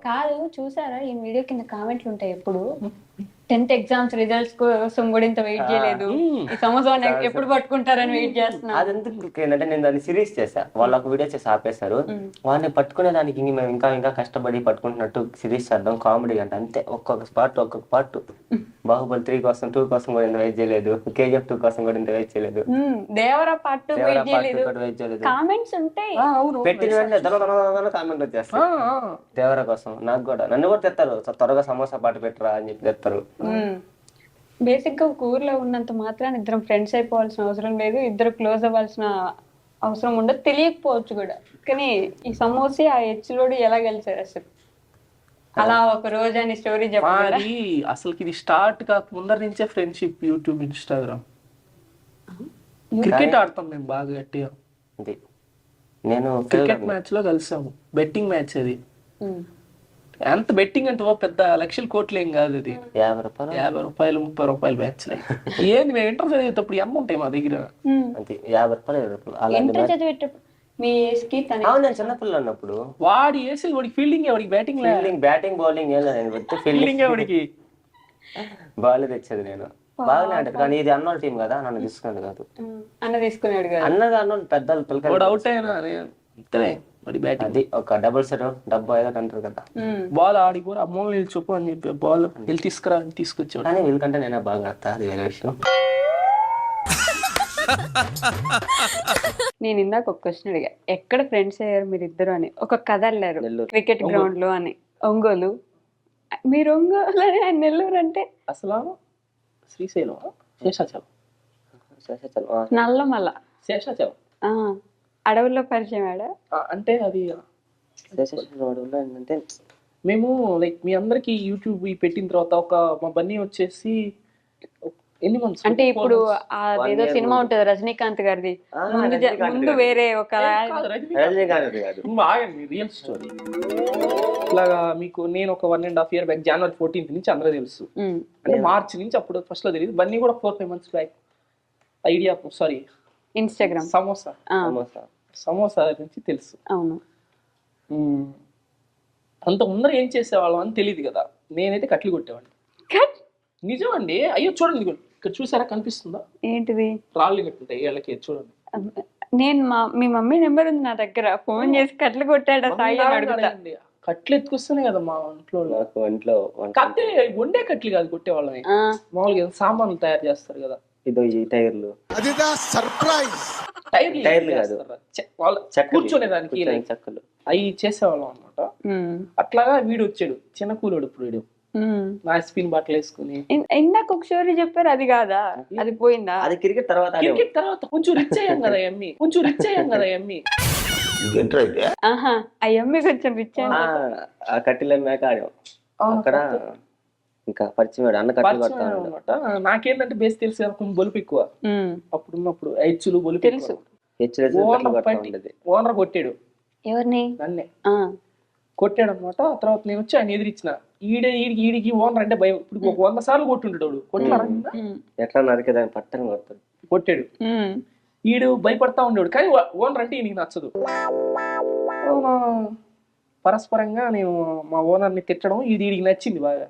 [SPEAKER 2] కాదు, చూసారా ఈ వీడియో కింద కామెంట్లు ఉంటాయి ఎప్పుడు, 10th ఎగ్జామ్స్ రిజల్ట్స్ కోసం కూడా ఇంత వెయిట్ చేయలేదు, ఈ సమోసా ఎప్పుడు పట్టుకుంటారని వెయిట్ చేస్తున్నా.
[SPEAKER 3] అది ఎందుకు ఏంటంటే నేను దాన్ని సిరీస్ చేసా, వాళ్ళు ఒక వీడియో చేసి ఆపేశారు. వాళ్ళని పట్టుకునే దానికి మేము ఇంకా కష్టపడి పట్టుకుంటున్నట్టు సిరీస్ చేద్దాం కామెడీ అంటే. అంతే, ఒక్కొక్క పార్ట్ బాహుబలి 3 కోసం 2 కోసం కూడా ఇంత వెయిట్ చేయలేదు, KGF 2 కోసం కూడా ఇంత వెయిట్ చేయలేదు,
[SPEAKER 2] దేవరా పార్ట్ వెయిట్ చేయలేదు. కామెంట్స్ ఉంటాయి,
[SPEAKER 3] పెట్టిన వెంటనే కామెంట్ వచ్చేస్తాయి దేవరా కోసం. నాకు కూడా నన్ను కూడా తెస్తారు, త్వరగా సమోసా పాట పెట్టరా అని చెప్పి తెస్తారు.
[SPEAKER 2] బేసిక్ గా ఒక ఊర్లో ఉన్నంత మాత్రాన్ని ఇద్దరం ఫ్రెండ్స్ అయిపోవాల్సిన అవసరం లేదు, ఇద్దరు క్లోజ్ అవ్వాల్సిన అవసరం ఉండదు, తెలియకపోవచ్చు కూడా. కానీ ఈ సమోసా ఆ హెచ్లోడు ఎలా గెలిచారు అసలు, అలా ఒక రోజు అని స్టోరీ చెప్పాలి.
[SPEAKER 4] అసలు ఇది స్టార్ట్ కాక ముందర నుంచే ఫ్రెండ్షిప్, యూట్యూబ్, ఇన్స్టాగ్రామ్. క్రికెట్ ఆడతాం మేము బాగా గట్టిగా.
[SPEAKER 3] నేను
[SPEAKER 4] క్రికెట్ మ్యాచ్ లో కలిసాము, బెట్టింగ్ మ్యాచ్ అది. ఎంత బెట్టింగ్ అంటే పెద్ద లక్షల కోట్లు ఏం కాదు, అది
[SPEAKER 3] 50 రూపాయలు
[SPEAKER 4] 30 రూపాయలు మ్యాచ్. ఏంది మేము ఇంటర్ చదివేటప్పుడు ఎంత ఉంటాయి మా దగ్గర,
[SPEAKER 3] 50 రూపాయలు 20 రూపాయలు. నేను చిన్నపిల్లలు అన్నప్పుడు
[SPEAKER 4] వాడి వేసి వాడికి ఫీల్డింగ్, వాడికి
[SPEAKER 3] బ్యాటింగ్ బౌలింగ్ ఏం లేదు,
[SPEAKER 4] ఫీల్డింగ్ వాడికి
[SPEAKER 3] బాల్ తెచ్చేది నేను. బాగానే ఆడారు, కానీ ఇది అన్నోళ్ళ టీం కదా, నన్ను తీసుకునేది కాదు.
[SPEAKER 2] అన్న తీసుకున్నాడు కదా.
[SPEAKER 3] అన్నగా అన్నోళ్ళు పెద్దలు
[SPEAKER 4] వాడు
[SPEAKER 3] పిల్లలు
[SPEAKER 4] అవుట్ అయినా అంతనే మరి బ్యాటింగ్
[SPEAKER 3] అది ఒక డబుల్ సెట్ డబ్బు ఏదో అంటారు కదా.
[SPEAKER 4] బాల్ ఆడిపోరు అమ్మోళ్ళు నిలిచిపో అని చెప్పి బాల్ వెళ్ళి తీసుకురా అని తీసుకొచ్చాడు.
[SPEAKER 3] కానీ వీళ్ళకంటే నేనే బాగా ఆడతా, అది వేరే విషయం.
[SPEAKER 2] నేను ఇందాక ఒక క్వశ్చన్ అడిగా, ఎక్కడ ఫ్రెండ్స్ అయ్యారు మీరు ఇద్దరు అని. ఒక కథ వెళ్ళారు
[SPEAKER 3] నెల్లూరు.
[SPEAKER 2] క్రికెట్ గ్రౌండ్ లో అని. ఒంగోలు, మీరు ఒంగోలు అని ఆయన నెల్లూరు అంటే
[SPEAKER 4] అసలు శ్రీశైలం శేషాచలం
[SPEAKER 2] నల్లమల్ల
[SPEAKER 4] శేషాచలం
[SPEAKER 2] ఆ, అడవుల్లో పరిచయం ఆడ.
[SPEAKER 4] అంటే అది
[SPEAKER 3] ఏంటంటే
[SPEAKER 4] మేము లైక్ మీ అందరికి యూట్యూబ్ పెట్టిన తర్వాత ఒక మా బన్నీ వచ్చేసి ఎన్ని మంత్స్
[SPEAKER 2] అంటే ఇప్పుడు అదేదో సినిమా ఉంటది రజనీకాంత్ గారిది, ముందు వేరే ఒక
[SPEAKER 3] రజనీకాంత్ కాదు.
[SPEAKER 4] ఆగండి, రియల్ స్టోరీ. ఇట్లాగా మీకు నేను ఒక 1.5 year బ్యాక్ జనవరి 14th నుంచి అందరూ తెలుసు. అంటే మార్చ్ నుంచి అప్పుడు ఫస్ట్ లో తెలియదు. బన్నీ కూడా 4-5 months back idea sorry
[SPEAKER 2] Instagram
[SPEAKER 4] samosa samosa నుంచి తెలుసు.
[SPEAKER 2] అవును.
[SPEAKER 4] అంత ముందర ఏం చేసేవాళ్ళం అని తెలియదు కదా. నేనైతే కట్లు కొట్టేవాడిని. నిజం అండి. అయ్యో చూడండి, ఇక్కడ చూసారా, కనిపిస్తుందా?
[SPEAKER 2] ఏంటిది?
[SPEAKER 4] రాళ్ళు కట్టుంటాయి వీళ్ళకి, చూడండి.
[SPEAKER 2] నేను మీ మమ్మీ నెంబర్ ఉంది నా దగ్గర, ఫోన్ చేసి కట్లు కొట్టాడా సాయి అని అడుగుతా.
[SPEAKER 4] కట్లు ఎత్తుకొస్తేనే కదా మా ఇంట్లో
[SPEAKER 3] ఇంట్లో
[SPEAKER 4] కత్తే వండే కట్లు కాదు కొట్టేవాళ్ళని. మామూలుగా సామాన్లు తయారు చేస్తారు కదా,
[SPEAKER 3] ఇదో ఈ టైర్లు,
[SPEAKER 4] టైర్లు కాదు కూర్చొనే దానికి
[SPEAKER 3] చెక్కలు
[SPEAKER 4] అవి చేసేవాళ్ళం అనమాట. అట్లాగా వీడు వచ్చాడు, చిన్న కూలోడు. ఇప్పుడు వీడు నా స్పిన్ బట్టలు వేసుకుని
[SPEAKER 2] ఇందాక ఒక స్టోరీ చెప్పారు, అది కాదా? అది పోయిందా?
[SPEAKER 3] అది క్రికెట్ తర్వాత
[SPEAKER 4] కొంచెం రిచ్ అయ్యాం కదా ఎమ్మి, కొంచెం రిచ్ అయ్యాం కదా ఎమ్మి.
[SPEAKER 2] ఆహా, ఆ ఎమ్మి కొంచెం రిచ్
[SPEAKER 3] ఆ కట్టిల మేక ఆడాం అక్కడ. ఇంకా పరిచయం అన్న కట్టెలు కొడతా
[SPEAKER 4] అనమాట. నాకేంటంటే బేస్ తెలుసు కదా, కొంచెం బొలుపు ఎక్కువ. అప్పుడున్నప్పుడు హెచ్చులు బొలుపు
[SPEAKER 2] తెలుసు.
[SPEAKER 4] ఓనర్ కొట్టాడు
[SPEAKER 2] ఎవరిని?
[SPEAKER 4] నన్నే కొట్టాడు అనమాట. తర్వాత నేను వచ్చి ఆయన ఎదిరించిన. ఈడికి ఓనర్ అంటే భయం. ఇప్పుడు 100 సార్లు కొట్టుంటాడు.
[SPEAKER 3] ఎట్లా నరికేదాన్ని పట్టని కొడతాడు.
[SPEAKER 4] కొట్టాడు. ఈడు భయపడతా ఉండేవాడు, కానీ ఓనర్ అంటే ఈయనకి నచ్చదు. పరస్పరంగా నేను మా ఓనర్ ని తిట్టడం ఈడికి నచ్చింది బాగా.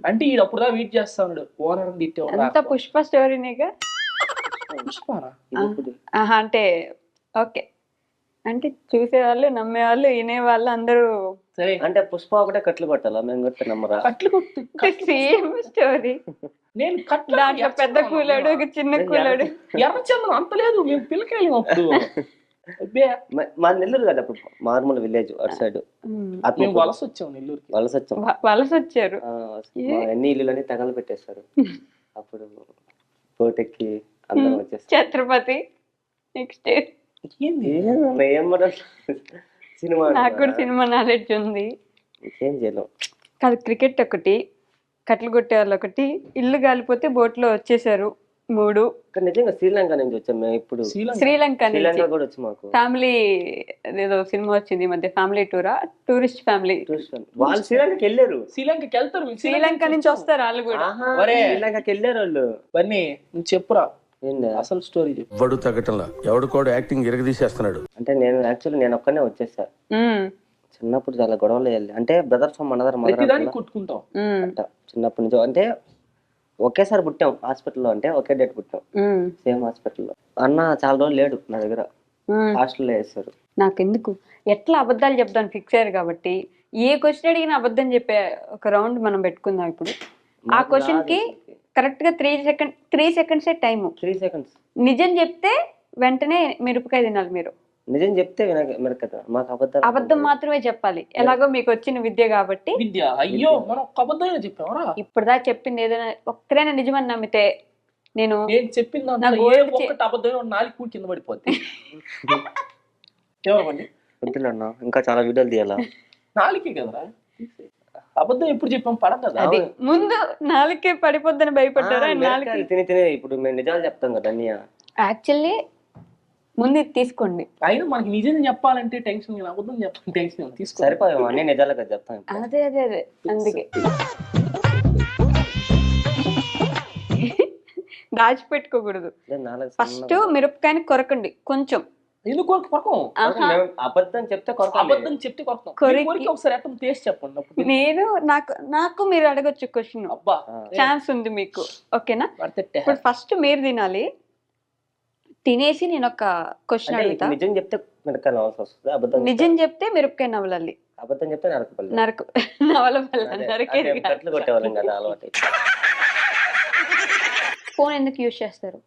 [SPEAKER 4] అంటే ఈడు అప్పుడుదా వెయిట్ చేస్తా ఉన్నాడు ఓనర్ ని తిట్టేవాడు.
[SPEAKER 2] పుష్ప స్టోరీనేగా.
[SPEAKER 4] పుష్పరా?
[SPEAKER 2] అంటే ఓకే, అంటే చూసేవాళ్ళు, నమ్మేవాళ్ళు, వినేవాళ్ళు అందరూ.
[SPEAKER 4] సరే,
[SPEAKER 3] అంటే పుష్ప ఒకటే కట్లు కొట్టాలా? మేము కొట్టే నమ్మరా?
[SPEAKER 4] కట్లు కొట్టు,
[SPEAKER 2] సేమ్ స్టోరీ.
[SPEAKER 4] నేను
[SPEAKER 2] దాంట్లో పెద్ద కూలాడు, ఒక చిన్న కూలాడు.
[SPEAKER 4] ఎర్రచందనం అంత లేదు, మేము పిల్లకాయలు అప్పుడు.
[SPEAKER 3] మా నెల్లూరు కదా అప్పుడు, మార్మూల విలేజ్ అటు సైడ్.
[SPEAKER 4] మేము వలస వచ్చాం నెల్లూరుకి.
[SPEAKER 2] వలస వచ్చారు.
[SPEAKER 3] ఎన్ని ఇల్లులని తగలు పెట్టేస్తారు. అప్పుడు పోటెక్కి అందరం వచ్చేస్తారు.
[SPEAKER 2] Chhatrapati next
[SPEAKER 3] cinema.
[SPEAKER 2] నాకు కూడా సినిమా నాలెడ్జ్ ఉంది.
[SPEAKER 3] ఏం చేయలేం
[SPEAKER 2] కాదు, క్రికెట్ ఒకటి, కట్లు కొట్టే వాళ్ళు ఒకటి, ఇల్లు కాలిపోతే బోట్ లో వచ్చేసారు 3.
[SPEAKER 3] నిజంగా శ్రీలంక నుంచి వచ్చాం మేము. ఇప్పుడు
[SPEAKER 2] శ్రీలంక
[SPEAKER 3] కూడా వచ్చి మాకు
[SPEAKER 2] ఫ్యామిలీ ఏదో సినిమా వచ్చింది ఈ మధ్య, ఫ్యామిలీ టూరా, టూరిస్ట్ ఫ్యామిలీ.
[SPEAKER 3] వాళ్ళు శ్రీలంకకి వెళ్ళారు.
[SPEAKER 4] శ్రీలంకకి వెళ్తారు,
[SPEAKER 2] శ్రీలంక నుంచి వస్తారు వాళ్ళు కూడా.
[SPEAKER 3] శ్రీలంకకి వెళ్ళారు వాళ్ళు.
[SPEAKER 4] బన్నీ నువ్వు చెప్పురా అసలు స్టోరీ చెప్పు.
[SPEAKER 6] వడు తగ్గటంలా ఎవడు కూడా యాక్టింగ్ ఎరగదీసేస్తున్నాడు.
[SPEAKER 3] అంటే నేను ఒక్కనే వచ్చేసా. చిన్నప్పుడు చాలా గొడవలు వెళ్ళి, అంటే బ్రదర్స్ మనదర్
[SPEAKER 4] కొట్టుకుంటాం
[SPEAKER 3] చిన్నప్పటి నుంచి. అంటే ఒకేసారి పుట్టాం హాస్పిటల్లో, అంటే ఒకే డేట్ పుట్టాం సేమ్ హాస్పిటల్లో. అన్న చాలా రోజులు లేడు నా దగ్గర, హాస్టల్లో వేస్తారు.
[SPEAKER 2] నాకెందుకు ఎట్లా అబద్ధాలు చెప్తాను ఫిక్స్ అయ్యారు కాబట్టి, ఏ క్వశ్చన్ అడిగినా అబద్ధం చెప్పే ఒక రౌండ్ మనం పెట్టుకుందాం ఇప్పుడు. ఆ క్వశ్చన్ కి కరెక్ట్ గా 3 seconds టైము.
[SPEAKER 3] 3 seconds
[SPEAKER 2] నిజం చెప్తే వెంటనే మిరపకాయ తినాలి మీరు.
[SPEAKER 3] నిజం చెప్తే మిరపకాయ, మాకు
[SPEAKER 2] అబద్ధం మాత్రమే చెప్పాలి. ఎలాగో మీకు వచ్చిన విద్య కాబట్టి.
[SPEAKER 4] విద్య? అయ్యో మనం అబద్ధం చెప్పామరా?
[SPEAKER 2] ఇప్పుడుదా చెప్పింది ఏదైనా ఒక్కరైనా నిజమని నమ్మితే నేను
[SPEAKER 4] చెప్పింది అబద్ధం 4 కింద పడిపోద్ది. ఎవరండి
[SPEAKER 3] వద్దులన్నా, ఇంకా చాలా వీడియోలు తీయాలా?
[SPEAKER 4] 4కే కదరా అబద్ధం. ఎప్పుడు చెప్పాం పడదు కదా.
[SPEAKER 2] ముందు 4కే పడిపోద్దని భయపడ్డారా?
[SPEAKER 3] తిని తిని ఇప్పుడు మేము నిజాలు చెప్తాం కదా అన్నయ్య.
[SPEAKER 2] యాక్చువల్లీ ముందు తీసుకోండి.
[SPEAKER 4] అయినా మనకి నిజం చెప్పాలంటే టెన్షన్, అబద్ధం చెప్పాలి టెన్షన్. తీసుకో
[SPEAKER 3] సరిపోయాము, అన్ని నిజాలుగా చెప్తాం.
[SPEAKER 2] అదే అందుకే దాచిపెట్టుకోకూడదు. ఫస్ట్ మిరపకాయని కొరకండి కొంచెం,
[SPEAKER 4] ఎందుకు కొరకం?
[SPEAKER 3] మేము అబద్ధం చెప్తే కొరకాలి.
[SPEAKER 4] అబద్ధం చెప్తే కొరకం.
[SPEAKER 2] కొరికి-
[SPEAKER 4] మీ కోరిక ఒకసారి అర్థం చేసి చెప్పండి అప్పుడు.
[SPEAKER 2] నేను నాకు మీరు అడగొచ్చు క్వశ్చన్,
[SPEAKER 4] అబ్బా
[SPEAKER 2] ఛాన్స్ ఉంది మీకు. ఓకేనా?
[SPEAKER 4] పడితే
[SPEAKER 2] ఇప్పుడు ఫస్ట్ మీరు తినాలి, తినేసి నేను ఒక క్వశ్చన్
[SPEAKER 3] అంటే
[SPEAKER 2] అడుగుతా.
[SPEAKER 3] నిజం చెప్తే మిరకాయ నవ్వాల్సి వస్తుంది, అబద్ధం
[SPEAKER 2] నిజం చెప్తే మిరపకాయ నవలాలి,
[SPEAKER 3] అబద్ధం చెప్తే నరకపల్లి.
[SPEAKER 2] నవల నరకేది కాదు.
[SPEAKER 3] కట్లు కొట్టేవాళ్ళం కదా అలవాటు.
[SPEAKER 2] ఫోన్ ఎందుకు యూజ్ చేస్తారు?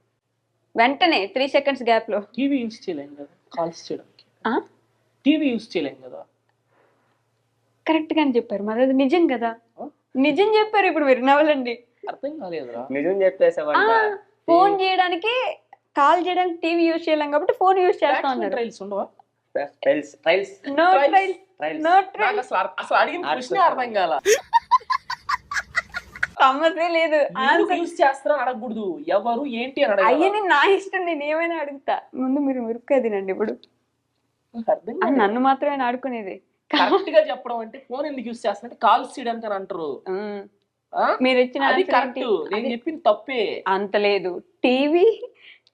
[SPEAKER 2] వెంటనే 3 seconds గ్యాప్ లో.
[SPEAKER 4] టీవీ యూజ్ చేయలేం కదా కాల్స్ చేయడానికి. టీవీ యూజ్ చేయలేం కదా.
[SPEAKER 2] కరెక్ట్ గానే చెప్పారు, మరి అది నిజం కదా. నిజం చెప్పారు. ఇప్పుడు మీరు నవలండి.
[SPEAKER 4] అర్థం కాలేదురా.
[SPEAKER 3] నిజం చెప్పేసావంట.
[SPEAKER 2] ఫోన్ చేయడానికి, కాల్ చేయడానికి టీవీ యూజ్ చేయలేం కాబట్టి ఫోన్ యూజ్ చేస్తా ఉన్నారు.
[SPEAKER 4] ట్రైల్స్ ఉండవా?
[SPEAKER 3] ట్రైల్స్
[SPEAKER 2] నో ట్రైల్స్, నో
[SPEAKER 4] నాకు
[SPEAKER 2] ట్రైల్స్.
[SPEAKER 4] అసలు అడిగిన క్వశ్చన్ అర్థం కాల.
[SPEAKER 2] సమస్య లేదు.
[SPEAKER 4] ఎందుకు యూజ్ చేస్తారా అడగకూడదు, ఎవరు ఏంటి అని అడగాలి.
[SPEAKER 2] అయ్యని నా ఇష్టం, నేను ఏమైనా అడుగుతా. ముందు మీరు మిరపకాయ తినండి. ఇప్పుడు
[SPEAKER 4] నాకు అర్థం
[SPEAKER 2] అది నన్ను మాత్రమే ఆడుకునేది.
[SPEAKER 4] కరెక్ట్ గా చెప్పడం అంటే ఫోన్ ఎందుకు యూజ్ చేస్తారంటే కాల్స్ చేయడానికి అని అంటారు.
[SPEAKER 2] మీరు ఇచ్చిన
[SPEAKER 4] అది
[SPEAKER 2] answer
[SPEAKER 4] కరెక్ట్,
[SPEAKER 2] ఏంటి?
[SPEAKER 4] నేను చెప్పింది తప్పే.
[SPEAKER 2] అంత లేదు.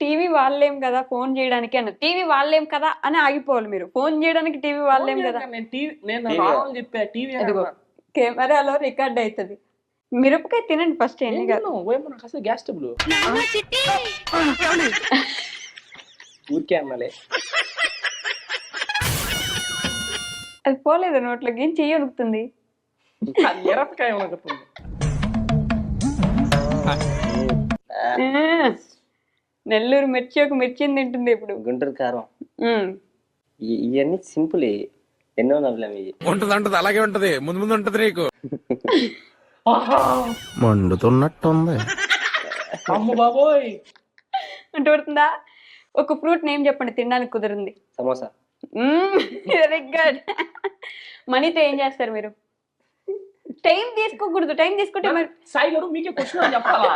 [SPEAKER 2] టీవీ వాళ్ళేం కదా ఫోన్ చేయడానికి అన్న, టీవీ వాళ్ళేం కదా అని ఆగిపోవాలి మీరు. ఫోన్ చేయడానికి టీవీ వాళ్ళేం కదా.
[SPEAKER 4] నేను నార్మల్ చెప్పా టీవీ.
[SPEAKER 2] అదిగో కెమెరాలో రికార్డ్ అవుతుంది. మిరపకాయ తినండి ఫస్ట్. ఎన్ని కాదు,
[SPEAKER 4] నాకు అసలు గ్యాస్ ట్రబుల్ ఊరికే అన్నలే.
[SPEAKER 2] అది పోలేదు నోట్లోకి, ఏం చెయ్యి ఉడుకుతుంది.
[SPEAKER 4] మిరపకాయ ఉనకుతుంది.
[SPEAKER 2] నెల్లూరు మిర్చి ఒక మిర్చిని తింటుంది ఇప్పుడు.
[SPEAKER 3] గుంటూరు కారం
[SPEAKER 2] ఉమ్.
[SPEAKER 3] ఇవన్నీ సింపుల్. ఎన్నో నవ్వులేము ఇవి.
[SPEAKER 6] ఉంటది అలాగే ఉంటది, ముందు ముందు ఉంటది నీకు. మండుతున్నట్టుంది.
[SPEAKER 4] అమ్మ బాబోయ్.
[SPEAKER 2] అంటే పడుతుందా? ఒక ఫ్రూట్ నేమ్ చెప్పండి తినడానికి కుదిరింది.
[SPEAKER 3] సమోసా.
[SPEAKER 2] Very good. మనీతో ఏం చేస్తారు మీరు? టైం తీసుకోకూడదు. టైం తీసుకుంటే మరి
[SPEAKER 4] సాయి గారు మీకే క్వశ్చన్ చెప్పాలా?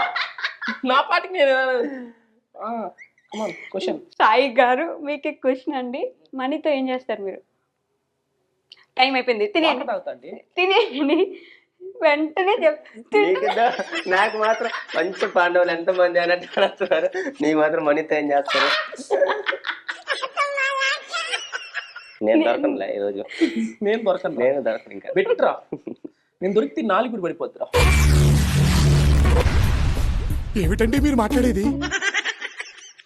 [SPEAKER 4] నా పాటికి నేను క్వశ్చన్.
[SPEAKER 2] సాయి గారు మీకే క్వశ్చన్ అండి. మనీతో ఏం చేస్తారు మీరు? టైం అయిపోయింది. తినేయండి, తినేయండి. వెంటనే
[SPEAKER 3] నాకు మాత్రం మంచి పాండవులు ఎంత మంది అన్నట్టు అడుగుతున్నారు. నీ మాత్రం మనీతో ఏం చేస్తారు? నేను దొరకనులే ఈరోజు.
[SPEAKER 4] నేను దొరకను.
[SPEAKER 3] నేను దొరకను ఇంకా.
[SPEAKER 4] బెట్రా నేను దొరికితే 4 కూడా పడిపోతురా.
[SPEAKER 6] ఏమిటండి మీరు మాట్లాడేది?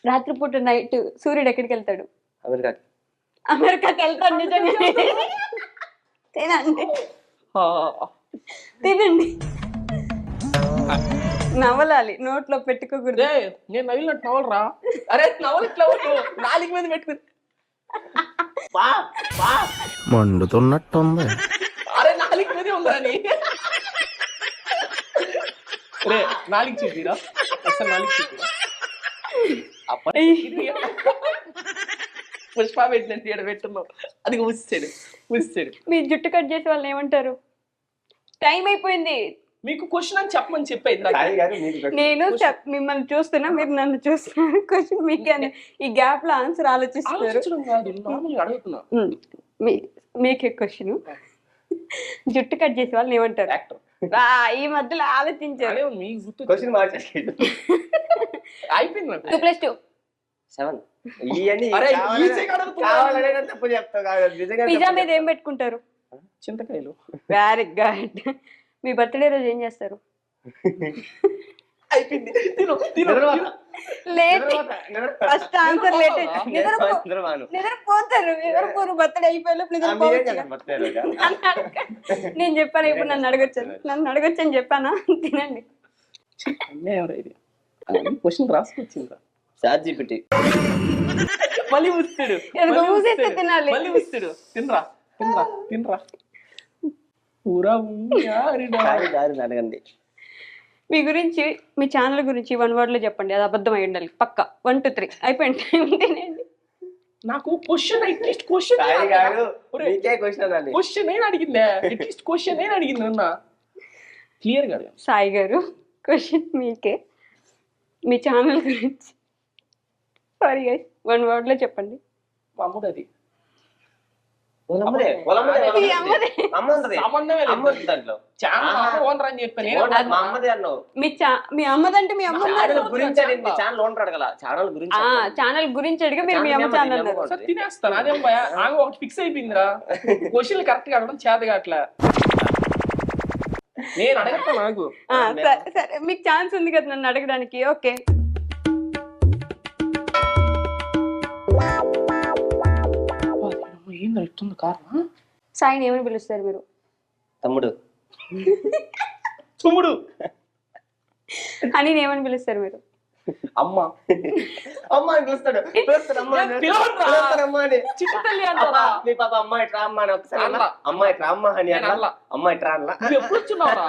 [SPEAKER 2] రాత్రిపూట నైట్ సూర్యుడు ఎక్కడికి వెళ్తాడు?
[SPEAKER 3] అమెరికాకి.
[SPEAKER 2] అమెరికాకి వెళ్తాడు. నిజంగా తినండి, తినండి. నవలాలి, నోట్లో పెట్టుకోకూడదు.
[SPEAKER 4] నేను నవ్వినట్టు నవలరా. అరే నవలు ఇట్లా 4 మీద పెట్టుకుని
[SPEAKER 6] మండుతున్నట్టుంది.
[SPEAKER 4] అరే 4 మీదే ఉందా నీ? రే 4 చూపిరా, అసలు 4 చూపిరా. పుష్ప పెట్టినట్టు ఇక్కడ పెట్టున్నావు. అది ఊసాడు.
[SPEAKER 2] మీ జుట్టు కట్ చేసే వాళ్ళు ఏమంటారు? టైం అయిపోయింది.
[SPEAKER 4] మీకు క్వశ్చన్ అని చెప్పమని చెప్పేది.
[SPEAKER 2] నేను మిమ్మల్ని చూస్తున్నా, మీరు నన్ను చూస్తున్నారు. క్వశ్చన్ మీకే. ఈ గ్యాప్ లో ఆన్సర్ ఆలోచిస్తున్నారు.
[SPEAKER 4] అడుగుతున్నా.
[SPEAKER 2] మీకే క్వశ్చన్. జుట్టు కట్ చేసే వాళ్ళని ఏమంటారు?
[SPEAKER 4] యాక్టర్.
[SPEAKER 2] ఈ మధ్యలో ఆలోచించారు.
[SPEAKER 3] క్వశ్చన్ మార్చేసి
[SPEAKER 4] అయిపోయింది.
[SPEAKER 2] 2+2
[SPEAKER 3] 7. ఇవన్నీ
[SPEAKER 4] అరే,
[SPEAKER 3] కావాలనే-
[SPEAKER 4] ఈజీగా అడుగుతున్నా.
[SPEAKER 3] కావాలనే తప్పు చెప్తావు కాదు, నిజంగా
[SPEAKER 2] పిజ్జా
[SPEAKER 3] తప్పు
[SPEAKER 2] మీద ఏం పెట్టుకుంటారు?
[SPEAKER 4] చింతకాయలు.
[SPEAKER 2] Very good. మీ బర్త్డే రోజు ఏం చేస్తారు?
[SPEAKER 4] అయిపోయింది.
[SPEAKER 2] లేట్. First answer late.
[SPEAKER 3] నిద్రపోను.
[SPEAKER 2] నిద్రపోతారు. నిద్రపోరు. బర్త్డే అయిపోయి నిద్రపోవచ్చు. నేను చెప్పాను. ఇప్పుడు నన్ను అడగొచ్చని చెప్పానా? తినండి.
[SPEAKER 4] క్వశ్చన్ రాసుకొచ్చిందా?
[SPEAKER 3] ChatGPT.
[SPEAKER 4] మళ్ళీ ఊస్తాడు.
[SPEAKER 2] ఎదుగు ఊసేస్తే తినాలి.
[SPEAKER 4] మళ్ళీ ఊస్తాడు. తినరా. పూరా
[SPEAKER 3] దారి అడగండి.
[SPEAKER 2] మీ గురించి, మీ ఛానల్ గురించి 1 word లో చెప్పండి. అది అబద్ధం అయి ఉండాలి పక్కా. 1 2 3 అయిపోయింది. తినండి.
[SPEAKER 4] నాకు క్వశ్చన్ అట్లీస్ట్ క్వశ్చన్ నేను అడిగిందే. అట్లీస్ట్ క్వశ్చన్ నేను అడిగింది అన్న. క్లియర్ గా
[SPEAKER 2] సాయి గారు క్వశ్చన్ మీకే. మీ ఛానల్ గురించి సారీ గైస్ 1 word లో చెప్పండి.
[SPEAKER 4] మా అమ్మది అది
[SPEAKER 3] వాళ్ళమ్మదే, వాళ్ళమ్మదే,
[SPEAKER 2] మీ
[SPEAKER 3] వాళ్ళమ్మదే.
[SPEAKER 2] అమ్మదే.
[SPEAKER 3] అమ్మ ఉంటది.
[SPEAKER 4] సంబంధమే లేదు.
[SPEAKER 3] అమ్మ ఉంది దాంట్లో.
[SPEAKER 4] ఛానల్ ఓనర్ అని చెప్పాను నేను.
[SPEAKER 3] మా అమ్మదే అన్నావు.
[SPEAKER 2] మీ అమ్మదంటే మీ అమ్మ
[SPEAKER 3] ఛానల్ గురించి అడిగింది, ఛానల్ ఓనర్ అడగల, ఛానల్ గురించి
[SPEAKER 2] ఛానల్ గురించి అడిగి మీరు మీ అమ్మ
[SPEAKER 3] ఛానల్
[SPEAKER 2] ఛానల్
[SPEAKER 3] నెంబర్
[SPEAKER 2] అన్నారు.
[SPEAKER 4] సార్ తినేస్తాను అదేం భయ ఆమె ఒకటి ఫిక్స్ అయిపోయిందిరా. క్వశ్చన్లు కరెక్ట్ గా అడగడం చేత కావట్లే. నేను అడగట్లా నాకు.
[SPEAKER 2] సరే మీకు ఛాన్స్ ఉంది కదా నన్ను అడగడానికి. ఓకే,
[SPEAKER 4] ఏం నడుస్తుంది కారణం?
[SPEAKER 2] సాయిని ఏమని పిలుస్తారు మీరు?
[SPEAKER 3] తమ్ముడు.
[SPEAKER 4] తుమ్ముడు.
[SPEAKER 2] అని ఏమని పిలుస్తారు మీరు?
[SPEAKER 4] అమ్మ.
[SPEAKER 3] అమ్మ అని పిలుస్తాడు. పిలుస్తాడు అమ్మ అని.
[SPEAKER 4] పిలవనురా.
[SPEAKER 3] పిలుస్తాడు అమ్మ అని.
[SPEAKER 4] చిట్టి తల్లి అంటారా?
[SPEAKER 3] మీ పాప అమ్మ ఇట్రా అమ్మ అని ఒకసారి
[SPEAKER 4] అనలా.
[SPEAKER 3] అమ్మ ఇట్రా అమ్మ అని
[SPEAKER 4] నేను
[SPEAKER 3] అనలా.
[SPEAKER 4] అనలా.
[SPEAKER 3] అమ్మ ఇట్రా అనలా.
[SPEAKER 4] నువ్వు ఎప్పుడు వచ్చినావురా?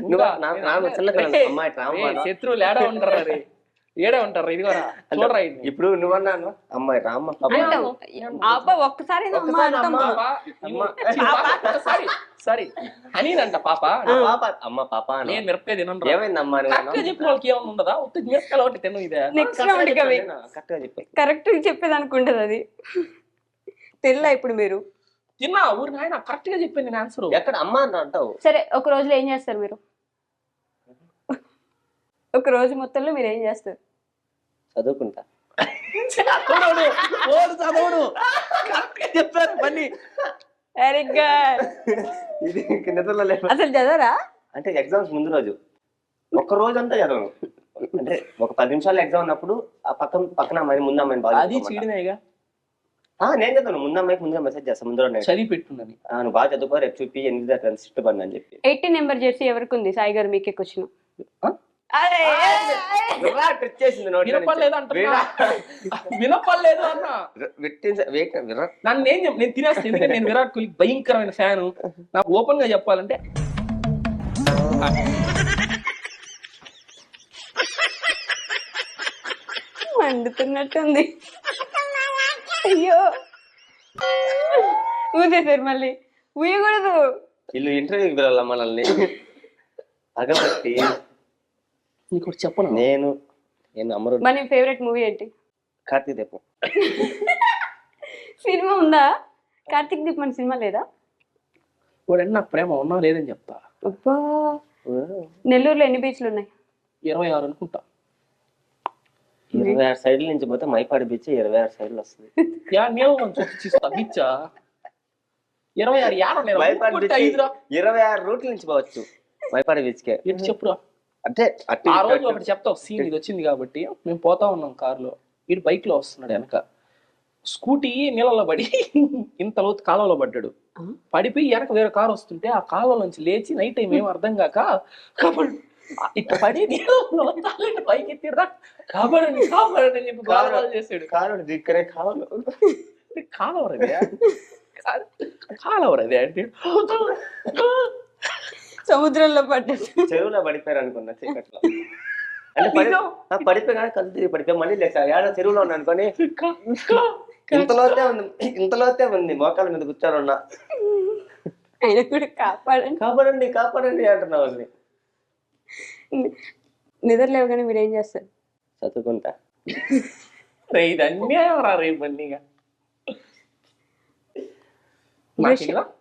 [SPEAKER 3] నువ్వు నా చిన్న పిల్లలు అమ్మ ఇట్రా అమ్మ అను.
[SPEAKER 4] శత్రువులు ఏడా ఉంటారా రే? ఏడా ఉంటారా? ఇదిగోరా చూడరా ఇది.
[SPEAKER 3] ఇప్పుడు నువ్వు అన్నాను అమ్మ ఇట్రా అమ్మ పాప.
[SPEAKER 2] అంటాం. అబ్బా ఒక్కసారి అమ్మ అంటాం.
[SPEAKER 4] పాప,
[SPEAKER 3] అమ్మ.
[SPEAKER 4] సారీ సారీ అని అంట పాప.
[SPEAKER 3] పాప అమ్మ పాప అను.
[SPEAKER 4] నేను మిరపకాయ తినను.
[SPEAKER 3] ఏమైంది అమ్మ అని
[SPEAKER 4] కరెక్ట్గా చెప్పిన వాళ్ళకి ఏమైనా ఉండదా? ఉత్తి మిరపకాయలు ఒకటి తిను ఇదే.
[SPEAKER 2] నెక్స్ట్ రౌండ్ కి అవి
[SPEAKER 3] కరెక్ట్ గా చెప్పి
[SPEAKER 2] కరెక్ట్ చెప్పేది అనుకుంటది అది. తెల్లా ఇప్పుడు మీరు
[SPEAKER 4] తిన్నా ఊరి నాయన కరెక్ట్ గా చెప్పింది నేను ఆన్సర్.
[SPEAKER 3] ఎక్కడ అమ్మ అని అంటావు.
[SPEAKER 2] సరే ఒక రోజులో ఏం చేస్తారు మీరు? ఒక రోజు మొత్తంలో మీరు ఏం చేస్తారు?
[SPEAKER 3] చదువుకుంటా.
[SPEAKER 4] చదవడు కరెక్ట్ గా చెప్పారు పని.
[SPEAKER 2] Very good.
[SPEAKER 3] ఇది నిద్రలో లేదు.
[SPEAKER 2] అసలు చదవరా?
[SPEAKER 3] అంటే ఎగ్జామ్స్ ముందు రోజు ఒక్క రోజు అంతా చదవను. అంటే ఒక 10 నిమిషాలు ఎగ్జామ్ ఉన్నప్పుడు ఆ పక్కన అమ్మాయి ముందు అమ్మాయిని బాగా
[SPEAKER 4] అది చీడినాయిగా.
[SPEAKER 3] నేను చదువును. ముందు అమ్మాయికి ముందుగా మెసేజ్ చేస్తాను ముందు రోజు
[SPEAKER 4] చదివి పెట్టున్నది.
[SPEAKER 3] నువ్వు బాగా చదువుకో రేపు చూపి 8 సిట్టు పడి అని చెప్పి
[SPEAKER 2] 18 నెంబర్ జెర్సీ ఎవరికి ఉంది? సాయి గారు మీకే క్వశ్చన్.
[SPEAKER 4] వినపడలేదు అంటున్నా. వినపడలేదు అన్నా. నన్ను నేను తినేస్తాను. ఎందుకంటే నేను విరాట్ కోహ్లీ భయంకరమైన ఫ్యాను. నాకు ఓపెన్ గా చెప్పాలంటే
[SPEAKER 2] మండుతున్నట్టుంది. అయ్యో ఊదేశారు మళ్ళీ. ఊయకూడదు.
[SPEAKER 3] వీళ్ళు ఇంటర్వ్యూకి పిల్లల మనల్ని అగబట్టి
[SPEAKER 4] నీకు ఒకటి చెప్పను.
[SPEAKER 3] నేను అమరుడు.
[SPEAKER 2] మన ఫేవరెట్ మూవీ ఏంటి?
[SPEAKER 3] కార్తీక్ దీపం.
[SPEAKER 2] సినిమా ఉందా? కార్తీక్ దీపం సినిమా లేదా?
[SPEAKER 4] వాడంటే నాకు ప్రేమ ఉన్నా లేదని చెప్తా.
[SPEAKER 2] అబ్బా, నెల్లూరులో ఎన్ని బీచ్లు ఉన్నాయి?
[SPEAKER 4] 26 అనుకుంటా.
[SPEAKER 3] 26 సైడ్ల నుంచి పోతే మైపాడు బీచ్ 26 సైడ్లు వస్తుంది.
[SPEAKER 4] నేను చూస్తా బీచ్ 26
[SPEAKER 3] మైపాడు బీచ్ 26 రూట్ల నుంచి పోవచ్చు మైపాడు బీచ్ కే.
[SPEAKER 4] ఎటు చెప్పురా.
[SPEAKER 3] అంటే
[SPEAKER 4] ఆ రోజు ఒకటి చెప్తా. సీన్ ఇది వచ్చింది కాబట్టి మేము పోతా ఉన్నాం కారులో. వీడు బైక్ లో వస్తున్నాడు వెనక. స్కూటీ నీళ్ళలో పడి ఇంత లోతు కాలువలో పడ్డాడు. పడిపోయి వెనక వేరే కారు వస్తుంటే ఆ కాలువ నుంచి లేచి నైట్ టైం ఏం అర్థం కాక కబడ్డీ ఇట్లా పడి నీళ్ళు పైకి ఎత్తిరా కబడ్డీ కాపాడని చెప్పి బాగా చేసాడు.
[SPEAKER 3] కాలువ దిక్కరే
[SPEAKER 4] కాలవరదే కాలవరదే అంటే
[SPEAKER 2] సముద్రంలో పడ్డాడు.
[SPEAKER 3] చెరువులో పడిపోయారు అనుకున్నా చీకట్లో. అంటే పడిపోయి కళ్ళు తిరిగి పడిపోయి మళ్ళీ లేచా ఏడా చెరువులో ఉన్నా అనుకోని ఇంతలోతే ఉంది మోకాల మీద కూర్చోనున్నా.
[SPEAKER 2] ఆయన కూడా కాపాడండి
[SPEAKER 3] కాపాడండి అంటున్నా వాళ్ళని.
[SPEAKER 2] నిద్ర లేవగానే మీరు ఏం చేస్తారు?
[SPEAKER 3] చదువుకుంటా.
[SPEAKER 4] ఇది అన్యాయం రా రేపు మళ్ళీగా.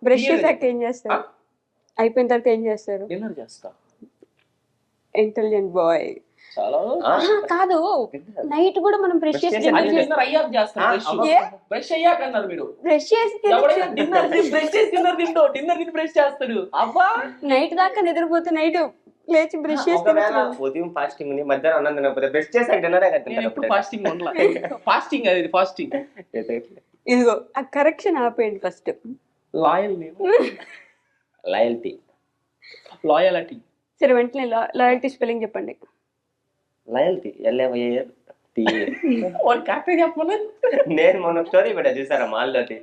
[SPEAKER 2] బ్రష్ చేసాక ఏం చేస్తారు? అయిపోయిన తర్వాత ఏం చేస్తారు?
[SPEAKER 4] డిన్నర్ చేస్తా.
[SPEAKER 2] Intelligent boy.
[SPEAKER 4] చాలా
[SPEAKER 2] కాదు, నైట్ కూడా మనం బ్రష్ చేసి
[SPEAKER 4] డిన్నర్ అయ్యాక చేస్తాం. బ్రష్ అయ్యాక అన్నారు మీరు.
[SPEAKER 2] బ్రష్ చేసి
[SPEAKER 4] డిన్నర్ బ్రష్ చేసి డిన్నర్ తిని బ్రష్ చేస్తాడు. అబ్బా
[SPEAKER 2] నైట్ దాకా నిద్రపోతే నైట్ లేచి బ్రష్ చేసి
[SPEAKER 3] ఉదయం ఫాస్టింగ్ ఉంది మధ్యాహ్నం అన్నం తినకపోతే బ్రష్ చేసి డిన్నరే
[SPEAKER 4] కదా. ఫాస్టింగ్ ఫాస్టింగ్ అది ఫాస్టింగ్.
[SPEAKER 2] ఇదిగో ఆ కరెక్షన్ ఆపేయండి ఫస్ట్.
[SPEAKER 4] Loyal loyalty.
[SPEAKER 2] సరే వెంటనే లాయల్టీ స్పెల్లింగ్ చెప్పండి.
[SPEAKER 3] Loyalty LAYLT.
[SPEAKER 4] చెప్పమని
[SPEAKER 3] నేను మొన్న స్టోరీ పెట్టా చూసారా మాల్లోటి.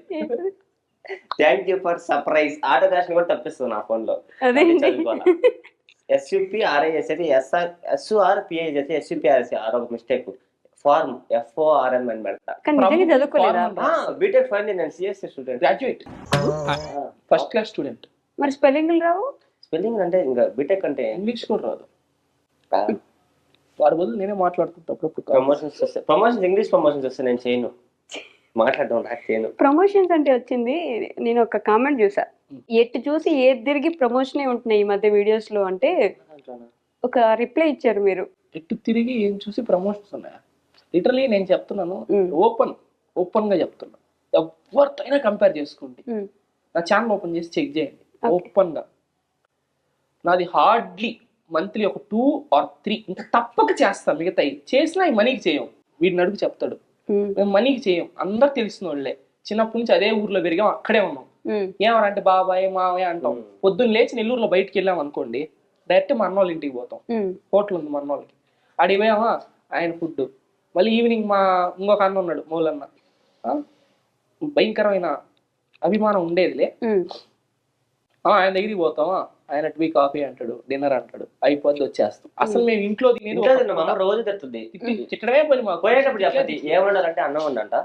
[SPEAKER 3] Thank you for surprise. Auto cash కూడా తప్పిస్తుంది నా ఫోన్ లో. SUPRIS అయితే SURPI అయితే SUPRS ఒక మిస్టేక్. ఫార్మ్ FORM అని పెడతా. బీటెక్ ఫైనల్ నేను CSE student
[SPEAKER 4] graduate first class student.
[SPEAKER 2] మరి స్పెల్లింగ్ రావు?
[SPEAKER 3] స్పెల్లింగ్ అంటే ఇంకా బీటెక్ అంటే
[SPEAKER 4] ఇంగ్లీష్ కూడా రాదు. వాడి బదులు నేనే మాట్లాడుతుంటా.
[SPEAKER 3] ప్రమోషన్స్ ఇంగ్లీష్ ప్రమోషన్స్ వస్తే నేను చేయను. మాట్లాడడం నాకు చేయను.
[SPEAKER 2] ప్రమోషన్స్ అంటే వచ్చింది, నేను ఒక కామెంట్ చూసా, ఎటు చూసి ఏది తిరిగి ప్రమోషనే ఉంటున్నాయి ఈ మధ్య వీడియోస్ లో అంటే ఒక రిప్లై ఇచ్చారు మీరు.
[SPEAKER 4] ఎటు తిరిగి ఏం చూసి ప్రమోషన్స్ ఉన్నాయా? లిటరలీ నేను చెప్తున్నాను, ఓపెన్ గా చెప్తున్నా, ఎవరితోనైనా కంపేర్ చేసుకోండి, నా ఛానల్ ఓపెన్ చేసి చెక్ చేయండి ఓపెన్ గా. నాది హార్డ్లీ మంత్లీ ఒక 2 or 3 ఇంకా తప్పక చేస్తాం, మిగతాయి చేసినా ఈ మనీకి చేయం. వీడిని అడుగు చెప్తాడు, మేము మనీకి చేయం, అందరు తెలిసిన వాళ్ళే, చిన్నప్పటి నుంచి అదే ఊర్లో పెరిగాం, అక్కడే ఉన్నాం. ఏమరంటే బాబాయ్ మావయ్య అంటాం. పొద్దున్న లేచి నెల్లూరులో బయటకు వెళ్ళాం అనుకోండి, డైరెక్ట్ మా అన్న వాళ్ళ ఇంటికి పోతాం, హోటల్ ఉంది మా అన్న వాళ్ళకి, అడిగి పోయామా ఆయన ఫుడ్. మళ్ళీ ఈవినింగ్ మా ఇంకొక అన్న ఉన్నాడు మౌలన్న, భయంకరమైన అభిమానం ఉండేదిలే, ఆయన దగ్గరికి పోతామా, ఆయన టీ కాఫీ అంటాడు, డిన్నర్ అంటాడు, అయిపోద్ది వచ్చేస్తాం. అసలు మేము ఇంట్లో
[SPEAKER 3] రోజు తెస్తుంది,
[SPEAKER 4] చిట్టడమే పని మాకు.
[SPEAKER 3] పోయేటప్పుడు చెప్పద్ది ఏమన్నారంటే అన్నం ఉండంట,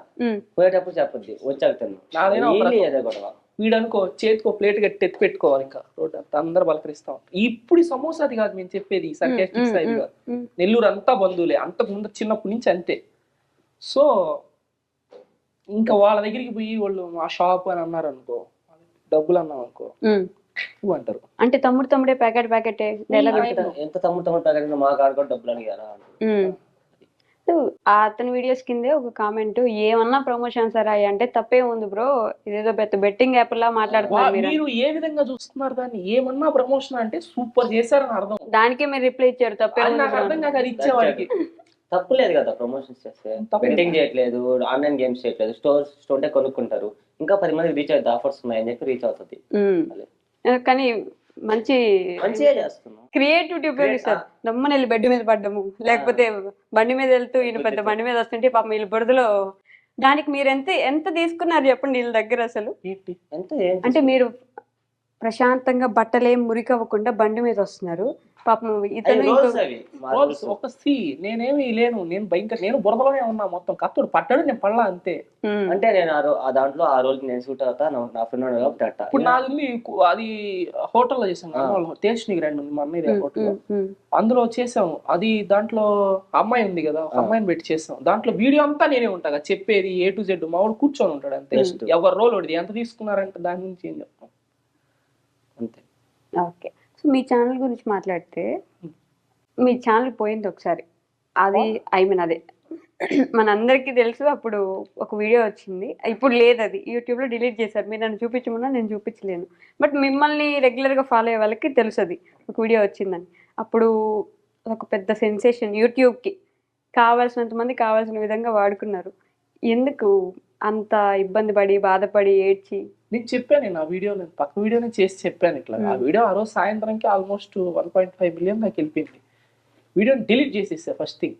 [SPEAKER 3] పోయేటప్పుడు చెప్పద్ది వచ్చాక తిన్నాం.
[SPEAKER 4] వీడనుకో చేతికో ప్లేట్ కట్టి ఎత్తి పెట్టుకోవాలి, ఇంకా రోడ్ అంతా అందరు బలకరిస్తాం. ఇప్పుడు సమోసా అది కాదు మేము చెప్పేది, సర్కాస్టిక్ స్టైల్ కాదు. నెల్లూరు అంతా బంధువులే, అంతకు ముందు చిన్నప్పటి నుంచి అంతే. సో ఇంకా వాళ్ళ దగ్గరికి పోయి వాళ్ళు మా షాప్ అని అన్నారు అనుకో, డబ్బులు అన్నాం అనుకో అంటారు.
[SPEAKER 2] అంటే తమ్ముడే ప్యాకెట్
[SPEAKER 3] ఎంత తమ్ముడు ప్యాకెట్ మా కాడ కూడా డబ్బులు అడిగారా.
[SPEAKER 2] అతని వీడియోస్ కిందే ఒక కామెంట్, ఏమన్నా ప్రమోషన్స్ రాయి అంటే తప్పే ఉంది బ్రో, ఇదేదో పెద్ద బెట్టింగ్ యాప్ లా మాట్లాడుతున్నారు
[SPEAKER 4] మీరు. ఏ విధంగా చూస్తున్నారు దాన్ని? ఏమన్నా ప్రమోషన్ అంటే సూపర్ చేశారని అర్థం.
[SPEAKER 2] దానికే మీరు రిప్లై ఇచ్చారు, తప్పే
[SPEAKER 4] నాకు అర్థం కాక అది ఇచ్చేవాడికి
[SPEAKER 3] తప్పులేదు కదా. ప్రమోషన్స్ చేస్తే బెట్టింగ్ చేయట్లేదు, ఆన్లైన్ గేమ్స్ చేయట్లేదు, స్టోర్ కొనుక్కుంటారు, ఇంకా 10 మందికి రీచ్ అవుతుంది, ఆఫర్స్ ఉన్నాయని చెప్పి రీచ్ అవుతుంది.
[SPEAKER 2] కానీ
[SPEAKER 3] మంచిగా చేస్తున్నాం,
[SPEAKER 2] క్రియేటివిటీ ఉపయోగిస్తారు. దమ్మని వెళ్ళి బెడ్ మీద పడ్డము, లేకపోతే బండి మీద వెళ్తూ ఈయన పెద్ద బండి మీద వస్తుంటే పాపం వీళ్ళు బురదలో. దానికి మీరు ఎంత తీసుకున్నారు చెప్పండి వీళ్ళ దగ్గర అసలు? అంటే మీరు ప్రశాంతంగా బట్టలేం మురికవ్వకుండా బండి మీద వస్తున్నారు, పాపం ఇతను
[SPEAKER 4] ఒక నేనేమి లేను, నేను బురదలోనే ఉన్నా, మొత్తం కత్తుడు పట్టాడు, నేను పడలా అంతే.
[SPEAKER 3] అంటే నేను దాంట్లో ఆ రోజు నేను సూట్ అవుతా, నా ఫ్రెండ్
[SPEAKER 4] ఇప్పుడు నాది అది హోటల్లో చేసాం, టేస్ట్ నీకు 2 ఉంది మా అన్నయ్య హోటల్, అందులో చేసాం. అది దాంట్లో అమ్మాయి ఉంది కదా, ఒక అమ్మాయిని పెట్టి చేసాం. దాంట్లో వీడియో అంతా నేనే ఉంటా చెప్పేది A to Z, మా వాడు కూర్చొని ఉంటాడు అంతే. ఎవరు రోల్ ఒకటి ఎంత తీసుకున్నారంటే దాని నుంచి ఏం చెప్తాం అంతే.
[SPEAKER 2] ఓకే, సో మీ ఛానల్ గురించి మాట్లాడితే, మీ ఛానల్ పోయింది ఒకసారి, అది అదే మనందరికీ తెలుసు. అప్పుడు ఒక వీడియో వచ్చింది, ఇప్పుడు లేదు, అది యూట్యూబ్లో డిలీట్ చేశారు. మీరు నన్ను చూపించమన్నా నేను చూపించలేను, బట్ మిమ్మల్ని రెగ్యులర్గా ఫాలో అయ్యే వాళ్ళకి తెలుసు అది ఒక వీడియో వచ్చిందని. అప్పుడు ఒక పెద్ద సెన్సేషన్, యూట్యూబ్కి కావాల్సినంత మంది కావాల్సిన విధంగా వాడుకున్నారు. ఎందుకు అంత ఇబ్బంది పడి బాధపడి ఏడ్చి?
[SPEAKER 4] నేను చెప్పాను, నేను ఆ వీడియోలో పక్క వీడియోనే చేసి చెప్పాను ఇట్లా. ఆ వీడియో ఆ రోజు సాయంత్రంకి ఆల్మోస్ట్ 1.5 మిలియన్ దాకా వెళ్ళిపోయింది. వీడియోని డిలీట్ చేసేసా ఫస్ట్ థింగ్.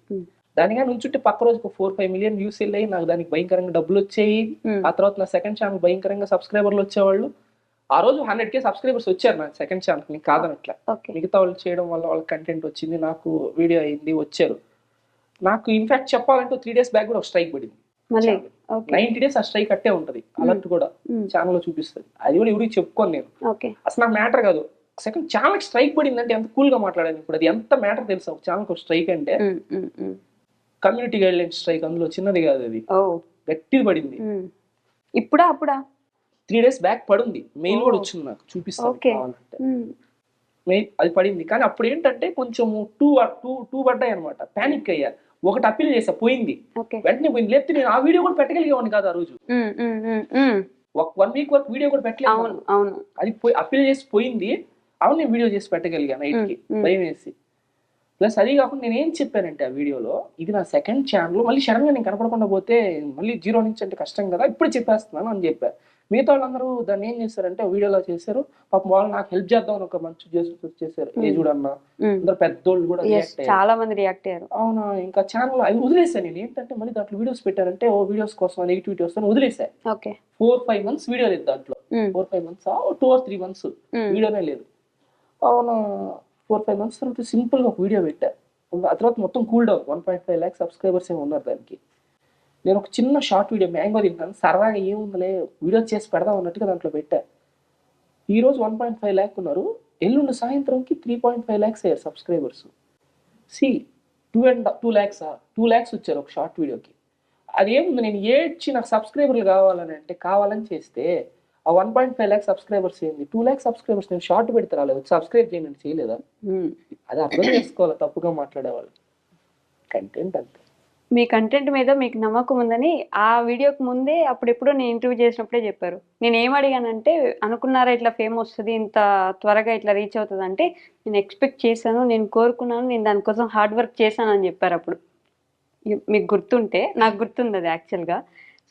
[SPEAKER 4] దానిగా నుంచుంటే పక్క రోజుకు 4-5 మిలియన్ వ్యూస్ వెళ్ళాయి, నాకు దానికి భయంకరంగా డబ్బులు వచ్చాయి. ఆ తర్వాత నా సెకండ్ ఛానల్ భయంకరంగా సబ్స్క్రైబర్లు వచ్చేవాళ్ళు. ఆ రోజు 100K సబ్స్క్రైబర్స్ వచ్చారు నా సెకండ్ ఛానల్, నీకు కాదనట్లా. మిగతా వాళ్ళు చేయడం వల్ల వాళ్ళ కంటెంట్ వచ్చింది, నాకు వీడియో అయింది, వచ్చారు. నాకు ఇన్ఫాక్ట్ చెప్పాలంటే 3 days బ్యాక్ కూడా ఒక స్ట్రైక్ పడింది. 90 days ఆ స్ట్రైక్ అట్టే ఉంటది, అలర్ట్ కూడా ఛానల్ లో చూపిస్తుంది. అది కూడా ఎవరికి చెప్పుకోను నేను, అసలు నాకు మ్యాటర్ కాదు. సెకండ్ ఛానల్ స్ట్రైక్ పడింది అంటే ఎంత కూల్ గా మాట్లాడాను. ఇప్పుడు అది ఎంత మ్యాటర్ తెలుసా ఒక ఛానల్ స్ట్రైక్ అంటే? కమ్యూనిటీ గైడ్ లైన్ స్ట్రైక్, అందులో చిన్నది కాదు, అది గట్టిది పడింది.
[SPEAKER 2] ఇప్పుడా అప్పుడా
[SPEAKER 4] 3 days బ్యాక్ పడింది, మెయిల్ కూడా వచ్చింది నాకు, చూపిస్తాను. అది పడింది, కానీ అప్పుడు ఏంటంటే కొంచెం టూ పడ్డాయి అనమాట. పానిక్ అయ్యా, ఒకటి అప్పీల్ చేసా, పోయింది, వెంటనే పోయింది. లేకపోతే నేను ఆ వీడియో కూడా పెట్టగలిగేవాడిని కాదు ఆ రోజు. 1 week వరకు వీడియో కూడా పెట్టలేదు, అది అప్పీల్ చేసి పోయింది. అవును, నేను వీడియో చేసి పెట్టగలిగాను నైట్కి, భయం వేసి. ప్లస్ అది కాకుండా నేను ఏం చెప్పానంటే ఆ వీడియోలో, ఇది నా సెకండ్ ఛానల్, మళ్ళీ సడన్ గా నేను కనపడకుండా పోతే మళ్ళీ 0 నుంచి అంటే కష్టం కదా, ఇప్పుడు చెప్పేస్తున్నాను అని చెప్పా. మిగతా వాళ్ళందరూ దాన్ని ఏం చేశారంటే వీడియోలో చేశారు, పాపం వాళ్ళు నాకు హెల్ప్ చేద్దాం ఒక మంచి చేశారు. ఏ చూడన్నా అందరు పెద్దోళ్ళు కూడా
[SPEAKER 2] చాలా మంది రియాక్ట్ అయ్యారు.
[SPEAKER 4] అవునా, ఇంకా ఛానల్ అవి వదిలేసాను నేను. ఏంటంటే మళ్ళీ దాంట్లో వీడియోస్ పెట్టారంటే వీడియోస్ కోసం నెగిటివిటీ వస్తాను వదిలేసా. 4-5 months వీడియో లేదు దాంట్లో. 4-5 months 2 or 3 months వీడియోనే లేదు. అవును, 4-5 months తర్వాత సింపుల్ గా ఒక వీడియో పెట్టా. ఆ తర్వాత మొత్తం కూల్ డౌన్. 1.5 lakh సబ్స్క్రైబర్స్ ఏమి ఉన్నారు దానికి. నేను ఒక చిన్న షార్ట్ వీడియో మ్యాంగో తింటాను సరదాగా, ఏముందిలే వీడియో చేసి పెడదాం అన్నట్టుగా దాంట్లో పెట్టా. ఈరోజు 1.5 lakh ఉన్నారు, ఎల్లుండి సాయంత్రంకి 3.5 lakhs అయ్యారు సబ్స్క్రైబర్స్. 2 lakhs 2 lakhs వచ్చారు ఒక షార్ట్ వీడియోకి. అదేముంది, నేను ఏడ్చి నాకు సబ్స్క్రైబర్లు కావాలని అంటే కావాలని చేస్తే ఆ 1.5 lakh సబ్స్క్రైబర్స్ ఏంది, 2 lakh సబ్స్క్రైబర్స్ నేను షార్ట్ పెడితే రాలేదు, సబ్స్క్రైబ్ చేయండి చేయలేదా? అది అర్థం చేసుకోవాలి తప్పుగా మాట్లాడేవాళ్ళు. కంటెంట్ అంతే.
[SPEAKER 2] మీ కంటెంట్ మీద మీకు నమ్మకం ఉందని ఆ వీడియోకి ముందే అప్పుడెప్పుడో నేను ఇంటర్వ్యూ చేసినప్పుడే చెప్పారు. నేను ఏం అడిగానంటే, అనుకున్నారా ఇట్లా ఫేమ్ వస్తుంది, ఇంత త్వరగా ఇట్లా రీచ్ అవుతుంది అంటే, నేను ఎక్స్పెక్ట్ చేశాను, నేను కోరుకున్నాను, నేను దానికోసం హార్డ్ వర్క్ చేశాను అని చెప్పారు అప్పుడు. మీకు గుర్తుంటే, నాకు గుర్తుంది అది యాక్చువల్గా.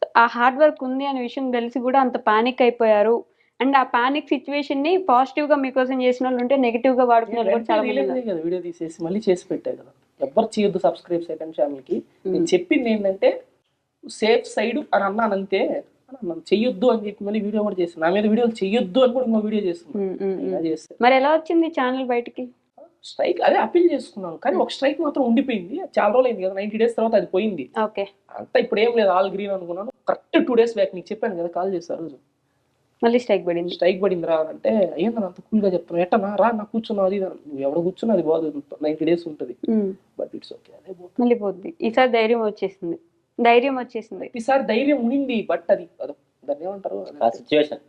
[SPEAKER 2] సో ఆ హార్డ్ వర్క్ ఉంది అనే విషయం తెలిసి కూడా అంత పానిక్ అయిపోయారు. అండ్ ఆ పానిక్ సిచ్యువేషన్ని పాజిటివ్గా మీకోసం చేసిన వాళ్ళు ఉంటే, నెగిటివ్గా వాడుకున్న వాళ్ళు కూడా చాలా మంది ఉన్నారు.
[SPEAKER 4] కదా వీడియో తీసేసి మళ్ళీ చేసి పెట్టా కదా. ఎవ్వరు చేయొద్దు సబ్స్క్రైబ్ సెకండ్ ఛానల్కి. నేను చెప్పింది ఏంటంటే సేఫ్ సైడ్ అని అన్నానంతే, అన్నాను చెయ్యొద్దు అని చెప్పి మళ్ళీ వీడియో కూడా చేస్తాను. నా మీద వీడియోలు చెయ్యొద్దు అని కూడా ఇంకో వీడియో చేస్తాను.
[SPEAKER 2] మరి ఎలా వచ్చింది ఛానల్ బయటికి?
[SPEAKER 4] స్ట్రైక్ అదే అప్పీల్ చేసుకున్నాను, కానీ ఒక స్ట్రైక్ మాత్రం ఉండిపోయింది. చాలా రోజులు అయింది కదా, 90 days తర్వాత అది పోయింది.
[SPEAKER 2] ఓకే,
[SPEAKER 4] అంతా ఇప్పుడు ఏం లేదు, ఆల్ గ్రీన్ అనుకున్నాను. కరెక్ట్ 2 days బ్యాక్ నీకు చెప్పాను కదా, కాల్ చేశారు రోజు.
[SPEAKER 2] మళ్ళీ స్ట్రైక్ పడింది.
[SPEAKER 4] స్ట్రైక్ పడింది రా అంటే, ఏంటని అంత కూల్గా చెప్తున్నావు, ఎట్టనా రా నాకు కూర్చున్నావు, అది నువ్వు ఎవడ కూర్చున్నా అది బాగు 90 days ఉంటుంది. బట్ ఇట్స్ ఓకే, అదే
[SPEAKER 2] మళ్ళీ పోద్ది. ఈసారి ధైర్యం వచ్చేసింది. ఈసారి
[SPEAKER 4] ధైర్యం ఉండింది, బట్ అది దాన్ని ఏమంటారు,
[SPEAKER 3] ఆ సిచ్యువేషన్.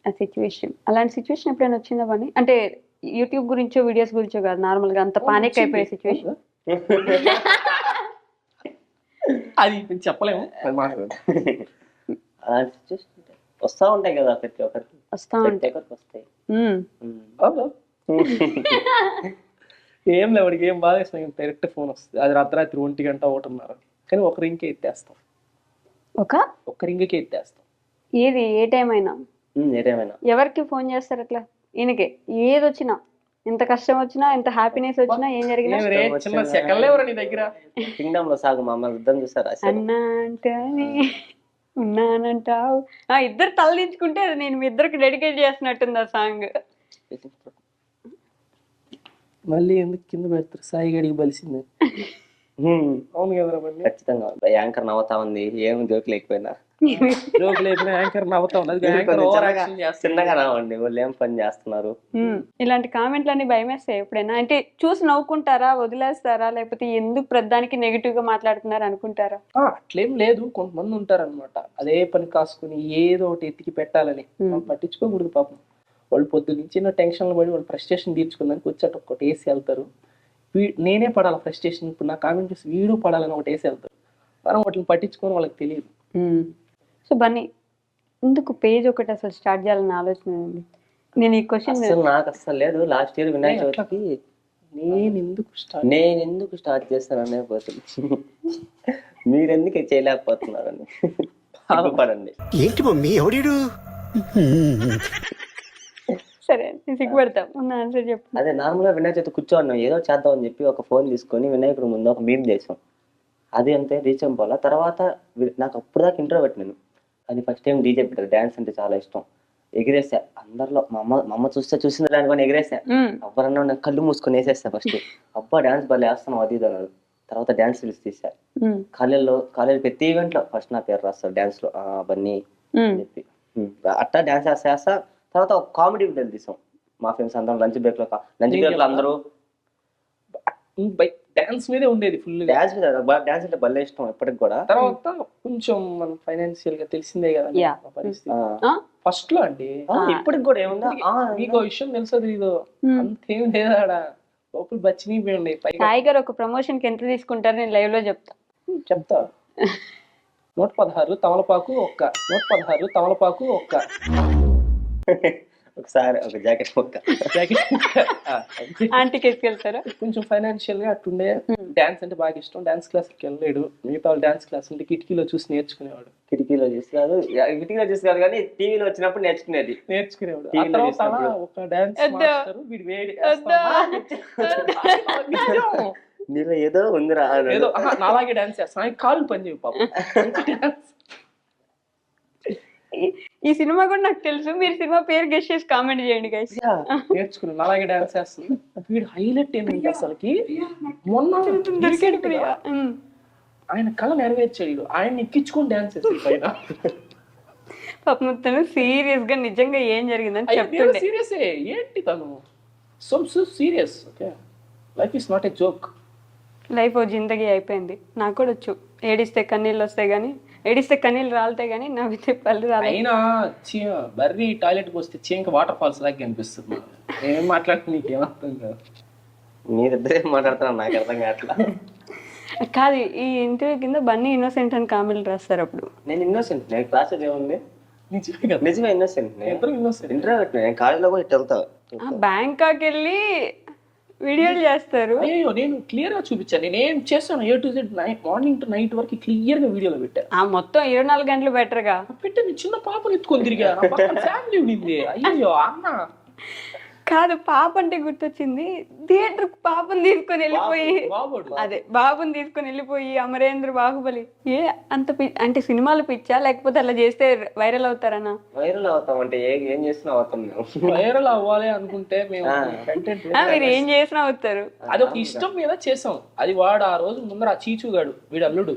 [SPEAKER 2] ఆ సిచ్యువేషన్, అలాంటి సిచ్యువేషన్ ఎప్పుడైనా వచ్చిందా పని? అంటే యూట్యూబ్ గురించో వీడియోస్ గురించో కాదు, నార్మల్ గా అంత పానిక్ అయిపోయే సిచ్యువేషన్.
[SPEAKER 4] అది నేను చెప్పలేము.
[SPEAKER 3] అలాంటి సిచ్యువేషన్ వస్తూ ఉంటాయి కదా ప్రతి ఒక్కరికి,
[SPEAKER 2] వస్తా ఉంటాయి.
[SPEAKER 3] వస్తాయి.
[SPEAKER 4] ఏం లేవాడికి ఏం బాధ వేసిన డైరెక్ట్ ఫోన్ వస్తుంది. అది రాత్రి 1 గంట 1:30, కానీ ఒక రింగ్కే ఎత్తేస్తాం. ఒక రింగ్కే ఎత్తేస్తాం.
[SPEAKER 2] ఏది ఏ టైం అయినా
[SPEAKER 3] ఏదేమైనా
[SPEAKER 2] ఎవరికి ఫోన్ చేస్తారు అట్లా? ఈయనకే ఏది వచ్చినా, ఎంత కష్టం వచ్చినా, ఎంత హ్యాపీనెస్ వచ్చినా, ఏం జరిగినా
[SPEAKER 4] చిన్న సెకండ్ లేవరా నీ దగ్గర.
[SPEAKER 3] కింగ్డమ్ లో సాగు మమ్మల్ని యుద్ధం చూసారా?
[SPEAKER 2] అన్నా అంటే ఉన్నానంటావు. ఇద్దరు తలదించుకుంటే అది నేను మీ ఇద్దరికి డెడికేట్ చేస్తున్నట్టుంది ఆ సాంగ్.
[SPEAKER 4] మళ్ళీ ఎందుకు కింద పెడతారు, సాయి గడికి బలిసింది. అవును కదరా,
[SPEAKER 3] ఖచ్చితంగా యాంకర్ నవ్వుతా ఉంది, ఏం జోక్ లేకపోయినా.
[SPEAKER 4] జోక్ లేకపోయినా యాంకర్ నవ్వుతా ఉంది.
[SPEAKER 3] చిన్నగా నవ్వండి, వాళ్ళు ఏం పని చేస్తున్నారు.
[SPEAKER 2] ఇలాంటి కామెంట్లన్నీ భయమేస్తాయి ఎప్పుడైనా? అంటే చూసి నవ్వుకుంటారా, వదిలేస్తారా, లేకపోతే ఎందుకు ప్రతిదానికి నెగిటివ్ గా మాట్లాడుతున్నారు అనుకుంటారా?
[SPEAKER 4] అట్లేం లేదు, కొంతమంది ఉంటారనమాట అదే పని కాసుకుని ఏదో ఒకటి ఎత్తికి పెట్టాలని. పట్టించుకోకూడదు పాపం. వాళ్ళు పొద్దు నుంచి టెన్షన్లు పడి వాళ్ళు ఫ్రస్ట్రేషన్ తీర్చుకుందానికి వచ్చాట ఒకటి వేసి వెళ్తారు. నేనే పడాలి ఫ్రస్ట్రేషన్, ఇప్పుడు నా కామెంట్ చూసి వీడు పడాలని ఒకటి వేసి వెళ్తారు. మనం వాటిని పట్టించుకొని వాళ్ళకి తెలియదు.
[SPEAKER 2] సో బన్నీ, ఎందుకు పేజ్ ఒకటి అసలు స్టార్ట్ చేయాలని ఆలోచన ఉంది? నేను ఈ క్వశ్చన్
[SPEAKER 3] నాకు అసలు లేదు. లాస్ట్ ఇయర్ వినాయక చవితికి నేను ఎందుకు స్టార్ట్ చేస్తాననే పోతుంది, మీరెందుకు చేయలేకపోతున్నారని పడండి.
[SPEAKER 6] ఏంటి మమ్మీ ఎవడు?
[SPEAKER 2] సరే సిగ్గుపడతాం, ఉన్న ఆన్సర్ చెప్పు.
[SPEAKER 3] అదే నార్మల్ గా వినాయక చవితి కూర్చోన్నాం, ఏదో చేద్దాం అని చెప్పి ఒక ఫోన్ తీసుకొని వినాయకుడు ముందు ఒక మీమ్ చేసాం. అది అంతే రీచ్ అయిపోవాలా. తర్వాత నాకు అప్పుడు దాకా ఇంట్రో పెట్టినాను, అది ఫస్ట్ టైం డీజే పెట్టారు. డాన్స్ అంటే చాలా ఇష్టం. ఎగిరేసా అందరిలో. మా అమ్మ చూసింది దానికొని ఎగిరేసా. ఎవరన్నా నాకు కళ్ళు మూసుకొని వేసేస్తా. ఫస్ట్ అబ్బా డాన్స్ భలే వేస్తున్నాం అది ఇది అన్నారు. తర్వాత డాన్స్ రీల్స్ తీసా. కాలేజ్ ప్రతి ఈవెంట్ లో ఫస్ట్ నా పేరు రాస్తారు డాన్స్ లో, అవన్నీ చెప్పి అట్టా డాన్స్ వేస్తా. తర్వాత ఒక కామెడీ వీడియోలు తీసాం మా ఫ్రెండ్స్ అందరం. లంచ్ బ్రేక్ లో అందరూ
[SPEAKER 4] డాన్స్ మీదే ఉండేది ఫుల్.
[SPEAKER 3] డాన్స్ అంటే భలే ఇష్టం ఇప్పటికి కూడా.
[SPEAKER 4] తర్వాత కొంచెం మనం ఫైనాన్షియల్ గా తెలిసిందే కదా పరిస్థితి. ఫస్ట్ లో అండి
[SPEAKER 3] ఇప్పటికి కూడా ఏముందా,
[SPEAKER 4] మీకు విషయం తెలుసా తెలీదు, అంతేం లేదా లోపల బచ్చిని ఉండే.
[SPEAKER 2] టైగర్ ఒక ప్రమోషన్ కి ఎంత తీసుకుంటారు నేను లైవ్ లో చెప్తా.
[SPEAKER 4] 116 తమలపాకు ఒక్క
[SPEAKER 3] ఒకసారి ఒక జాకెట్
[SPEAKER 2] ఆంటీకి ఎత్తుకెళ్తారా?
[SPEAKER 4] కొంచెం ఫైనాన్షియల్ గా అట్టుండే. డాన్స్ అంటే బాగా ఇష్టం. డాన్స్ క్లాస్ కి వెళ్ళలేడు. మిగతా వాళ్ళు డాన్స్ క్లాస్ అంటే కిటికీలో చూసి నేర్చుకునేవాడు.
[SPEAKER 3] కిటికీలో చూసి కాదు కానీ టీవీలో వచ్చినప్పుడు నేర్చుకునేవాడు.
[SPEAKER 4] ఆ తర్వాత ఒక డాన్స్ మాస్టర్ వీడు వేడి
[SPEAKER 3] నీలో ఏదో ఉందిరా,
[SPEAKER 4] ఏదో నాలాగే డాన్స్ చేస్తాను, కాళ్ళు పని చేయవు పాపం.
[SPEAKER 2] ఈ సినిమా కూడా నాకు తెలుసు, మీరు సినిమా పేరు గెస్ చేసి కామెంట్ చేయండి గైస్.
[SPEAKER 4] నేర్చుకున్నాను, అలాగే డాన్స్ చేస్తుంది. వీడు హైలైట్ ఏంటంటే అసలుకి మొన్న ఆయన కళ నెరవేర్చాడు. ఆయన ఎక్కించుకొని డాన్స్ చేస్తాడు పైన.
[SPEAKER 2] పాపం తను సీరియస్ గా నిజంగా ఏం జరిగిందని చెప్తుండే.
[SPEAKER 4] సీరియస్ ఏంటి తను so serious. Okay, life is not a joke.
[SPEAKER 2] Life ఓ జిందగీ అయిపోయింది. నాకు కూడా వచ్చు. ఏడిస్తే కన్నీళ్ళు వస్తాయి కానీ ఏడిస్తే కన్నీళ్ళు రాలుతాయి కానీ నవ్వితే పళ్ళు రాలే.
[SPEAKER 4] అయినా బర్రీ టాయిలెట్కి వస్తే చీంక వాటర్ ఫాల్స్ లాగా కనిపిస్తుంది నాకు. ఏం మాట్లాడుతుంది నీకేమర్థం కాదు.
[SPEAKER 3] మీరిద్దరే మాట్లాడుతున్నారు, నాకు అర్థం కావట్లా.
[SPEAKER 2] కాదు, ఈ ఇంటర్వ్యూ కింద బన్నీ ఇన్నోసెంట్ అని కామెంట్లు రాస్తారు అప్పుడు.
[SPEAKER 3] నేను ఇన్నోసెంట్, నేను క్లాస్ ఏముంది
[SPEAKER 4] నిజమే కదా,
[SPEAKER 3] నిజమే ఇన్నోసెంట్.
[SPEAKER 4] ఇద్దరు innocent.
[SPEAKER 3] ఇంటర్వ్యూ నేను కాలేజ్లో కూడా ఇటు వెళ్తా.
[SPEAKER 2] బ్యాంకాక్ వెళ్ళి వీడియోలు చేస్తారు.
[SPEAKER 4] అయ్యో నేను క్లియర్ గా చూపించాను, నేను ఏం చేస్తాను A to Z morning to night వరకు క్లియర్ గా వీడియోలో పెట్టాను.
[SPEAKER 2] ఆ మొత్తం 24 గంటలు బెటర్గా
[SPEAKER 4] పెట్టాను. చిన్న పాపని ఎత్తుకొని తిరిగా, ఫ్యామిలీ ఉండింది. అయ్యో అన్న
[SPEAKER 2] కాదు, పాప అంటే గుర్తొచ్చింది. థియేటర్ పాపని తీసుకొని వెళ్ళిపోయి
[SPEAKER 4] బాబోడు.
[SPEAKER 2] అదే బాబుని తీసుకొని వెళ్ళిపోయి అమరేంద్ర బాహుబలి ఏ అంత అంటే సినిమాలు పిచ్చా లేకపోతే అలా చేస్తే వైరల్ అవుతారనా?
[SPEAKER 3] వైరల్ అవుతాం అంటే ఏం చేసినా అవుతాం మేము.
[SPEAKER 4] వైరల్ అవ్వాలి అనుకుంటే మేము కంటెంట్
[SPEAKER 2] మీరు ఏం చేసినా అవుతారు.
[SPEAKER 4] అది ఒక ఇష్టం మీద చేసాం. అది వాడు ఆ రోజు ముందర ఆ చీచుగాడు వీడు అల్లుడు,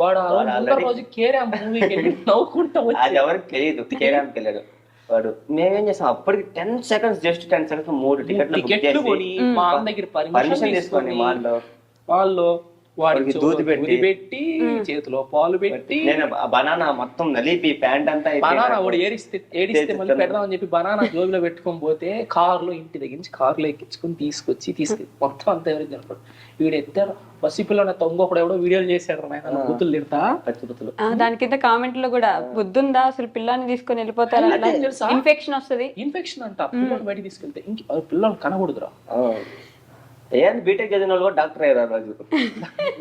[SPEAKER 4] వాడు ఆ రోజు ముందర రోజు కేరే మూవీకి వెళ్ళి నవ్వుకుంటా వచ్చి,
[SPEAKER 3] అది ఎవరికి తెలియదు, కేరానికి వెళ్ళాడు వాడు. మేమేం చేసాం అప్పటికి 10 seconds, జస్ట్ 10 seconds 3
[SPEAKER 4] టికెట్లు కొని మా అన్న దగ్గర
[SPEAKER 3] పర్మిషన్ తీసుకొని
[SPEAKER 4] వాళ్ళు వాడికి
[SPEAKER 3] దూది
[SPEAKER 4] పెట్టి చేతిలో పాలు పెట్టి,
[SPEAKER 3] నేను బనానా మొత్తం నలిపి ప్యాంట్ అంతా
[SPEAKER 4] బనానా వాడు ఏడిస్తే మళ్ళీ పెడదామని చెప్పి బనానా జోబులో పెట్టుకొని పోతే కారులో ఇంటి దగ్గర నుంచి కారులో ఎక్కించుకొని తీసుకొచ్చి మొత్తం అంతా ఎవరికి కనపడు. వీడు ఎత్తారు బస్సు పిల్లలు తొంగొకడు ఎవడో వీడియోలు చేశాడు నాయన, బుద్ధులు తిడతా పచ్చిబుద్ధులు.
[SPEAKER 2] దాని కింద కామెంట్ లో కూడా బుద్ధుందా అసలు పిల్లాన్ని తీసుకొని వెళ్ళిపోతారా, ఇన్ఫెక్షన్ వస్తుంది.
[SPEAKER 4] ఇన్ఫెక్షన్ అంట పిల్లలు బయటికి తీసుకెళ్తే ఇంక పిల్లలు కనకూడదురా.
[SPEAKER 3] ఏంది బీటెక్ చదివిన వాళ్ళు కూడా డాక్టర్ అయ్యారు రోజు.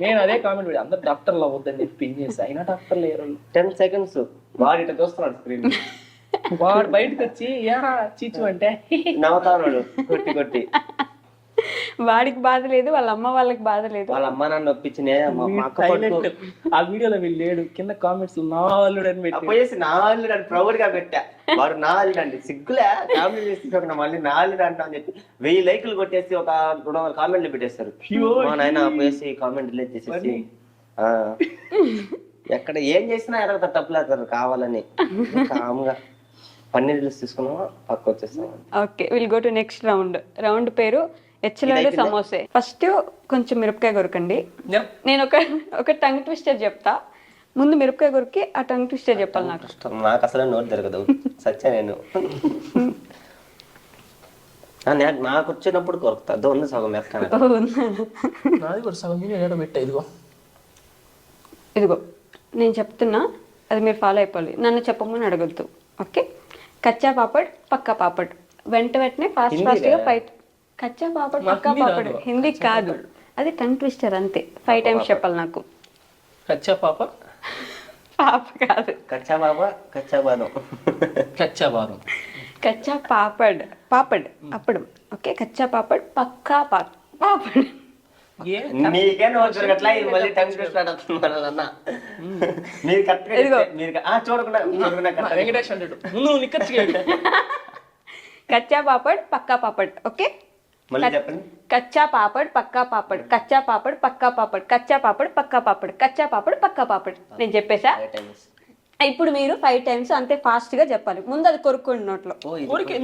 [SPEAKER 4] నేను అదే కామెంట్ పెట్టి అందరు డాక్టర్లు అవ్వద్దని చెప్పి పిన్ చేసి, అయినా డాక్టర్లు అయ్యారు.
[SPEAKER 3] 10 seconds వాడు ఇట్లా చూస్తున్నాడు స్క్రీన్,
[SPEAKER 4] వాడు బయటకు వచ్చి ఏరా చీచు అంటే
[SPEAKER 3] నవ్వుతాడు కొట్టి.
[SPEAKER 2] వాడికి బాధ లేదు, వాళ్ళ అమ్మ వాళ్ళకి బాధ లేదు.
[SPEAKER 3] వాళ్ళ అమ్మ నాన్న ఒప్పించి
[SPEAKER 4] ఆ వీడియోలో వీళ్ళు లేడు, కింద కామెంట్స్ నా అల్లుడు అని పెట్టి
[SPEAKER 3] పోయేసి నా అల్లుడు అని ప్రౌడ్ గా పెట్టా. వాడు నా అల్లుడు అండి, సిగ్గులే కామెంట్ చేసి మళ్ళీ నా అల్లుడు అంటా అని చెప్పి 1000 లైకులు కొట్టేసి ఒక 200 కామెంట్లు పెట్టేస్తారు. మా నాయన పోయేసి కామెంట్ డిలీట్ చేసేసి ఎక్కడ ఏం చేసినా ఎక్కడ తప్పులేస్తారు కావాలని. కామ్గా పన్నీర్ జ్యూస్ తీసుకున్నామా పక్క వచ్చేస్తాం.
[SPEAKER 2] Okay, will go to next round పేరు ఎచ్చలాడు సమోసే. ఫస్ట్ కొంచెం మిరపకాయ కొరకండి. నేను ఒక టంగ్ ట్విస్టర్ చెప్తా, ముందు మిరపకాయ కొరికి ఆ టంగ్ ట్విస్టర్ చెప్పాలి.
[SPEAKER 3] నాకు అసలు నోట్ జరగదు సచ్చా. నేను నాకు వచ్చినప్పుడు కొరుకుతా ఉంది సగం మిరపకాయ.
[SPEAKER 4] నాది కూడా సగం పెట్టా.
[SPEAKER 2] ఇదిగో నేను చెప్తున్నా, అది మీరు ఫాలో అయిపోవాలి, నన్ను చెప్పమని అడగద్దు. ఓకే, కచ్చా పాపడ్ పక్కా పాపడ్, వెంటనే ఫాస్ట్గా ఫైట్. కచ్చా పాపడ్ పక్కా పాపడ్ హిందీ కాదు, అది టంగ్ ట్విస్టర్ అంతే. 5 times చెప్పాలి నాకు.
[SPEAKER 4] కచ్చా పాప
[SPEAKER 2] పాప కాదు,
[SPEAKER 3] కచ్చా బాబా కచ్చా బాదం.
[SPEAKER 4] కచ్చా బాదం,
[SPEAKER 2] కచ్చా పాపడ్ అప్పుడు. ఓకే, కచ్చా పాపడ్ పక్కా పాపడ్.
[SPEAKER 3] నీకే నోట్ జరగట్లా, ఇది మళ్ళీ టంగ్ ట్విస్టర్ అన్న. మీరు కరెక్ట్గా చూడకుండా
[SPEAKER 4] వెంకటేష్ అంటాడు ముందు నిక్కచ్చిగా.
[SPEAKER 2] కచ్చా పాపడ్ పక్కా పాపడ్. ఓకే,
[SPEAKER 3] మళ్ళీ చెప్పండి.
[SPEAKER 2] కచ్చా పాపడ్ పక్కా పాపడ్, కచ్చా పాపడ్ పక్కా పాపడ్, కచ్చా పాపడ్ పక్కా పాపడ్, కచ్చా పాపడ్ పక్కా పాపడ్. నేను చెప్పేసా. ఇప్పుడు మీరు 5 times అంతే ఫాస్ట్ గా చెప్పాలి. ముందు అది కొరుక్కోండి నోట్లో.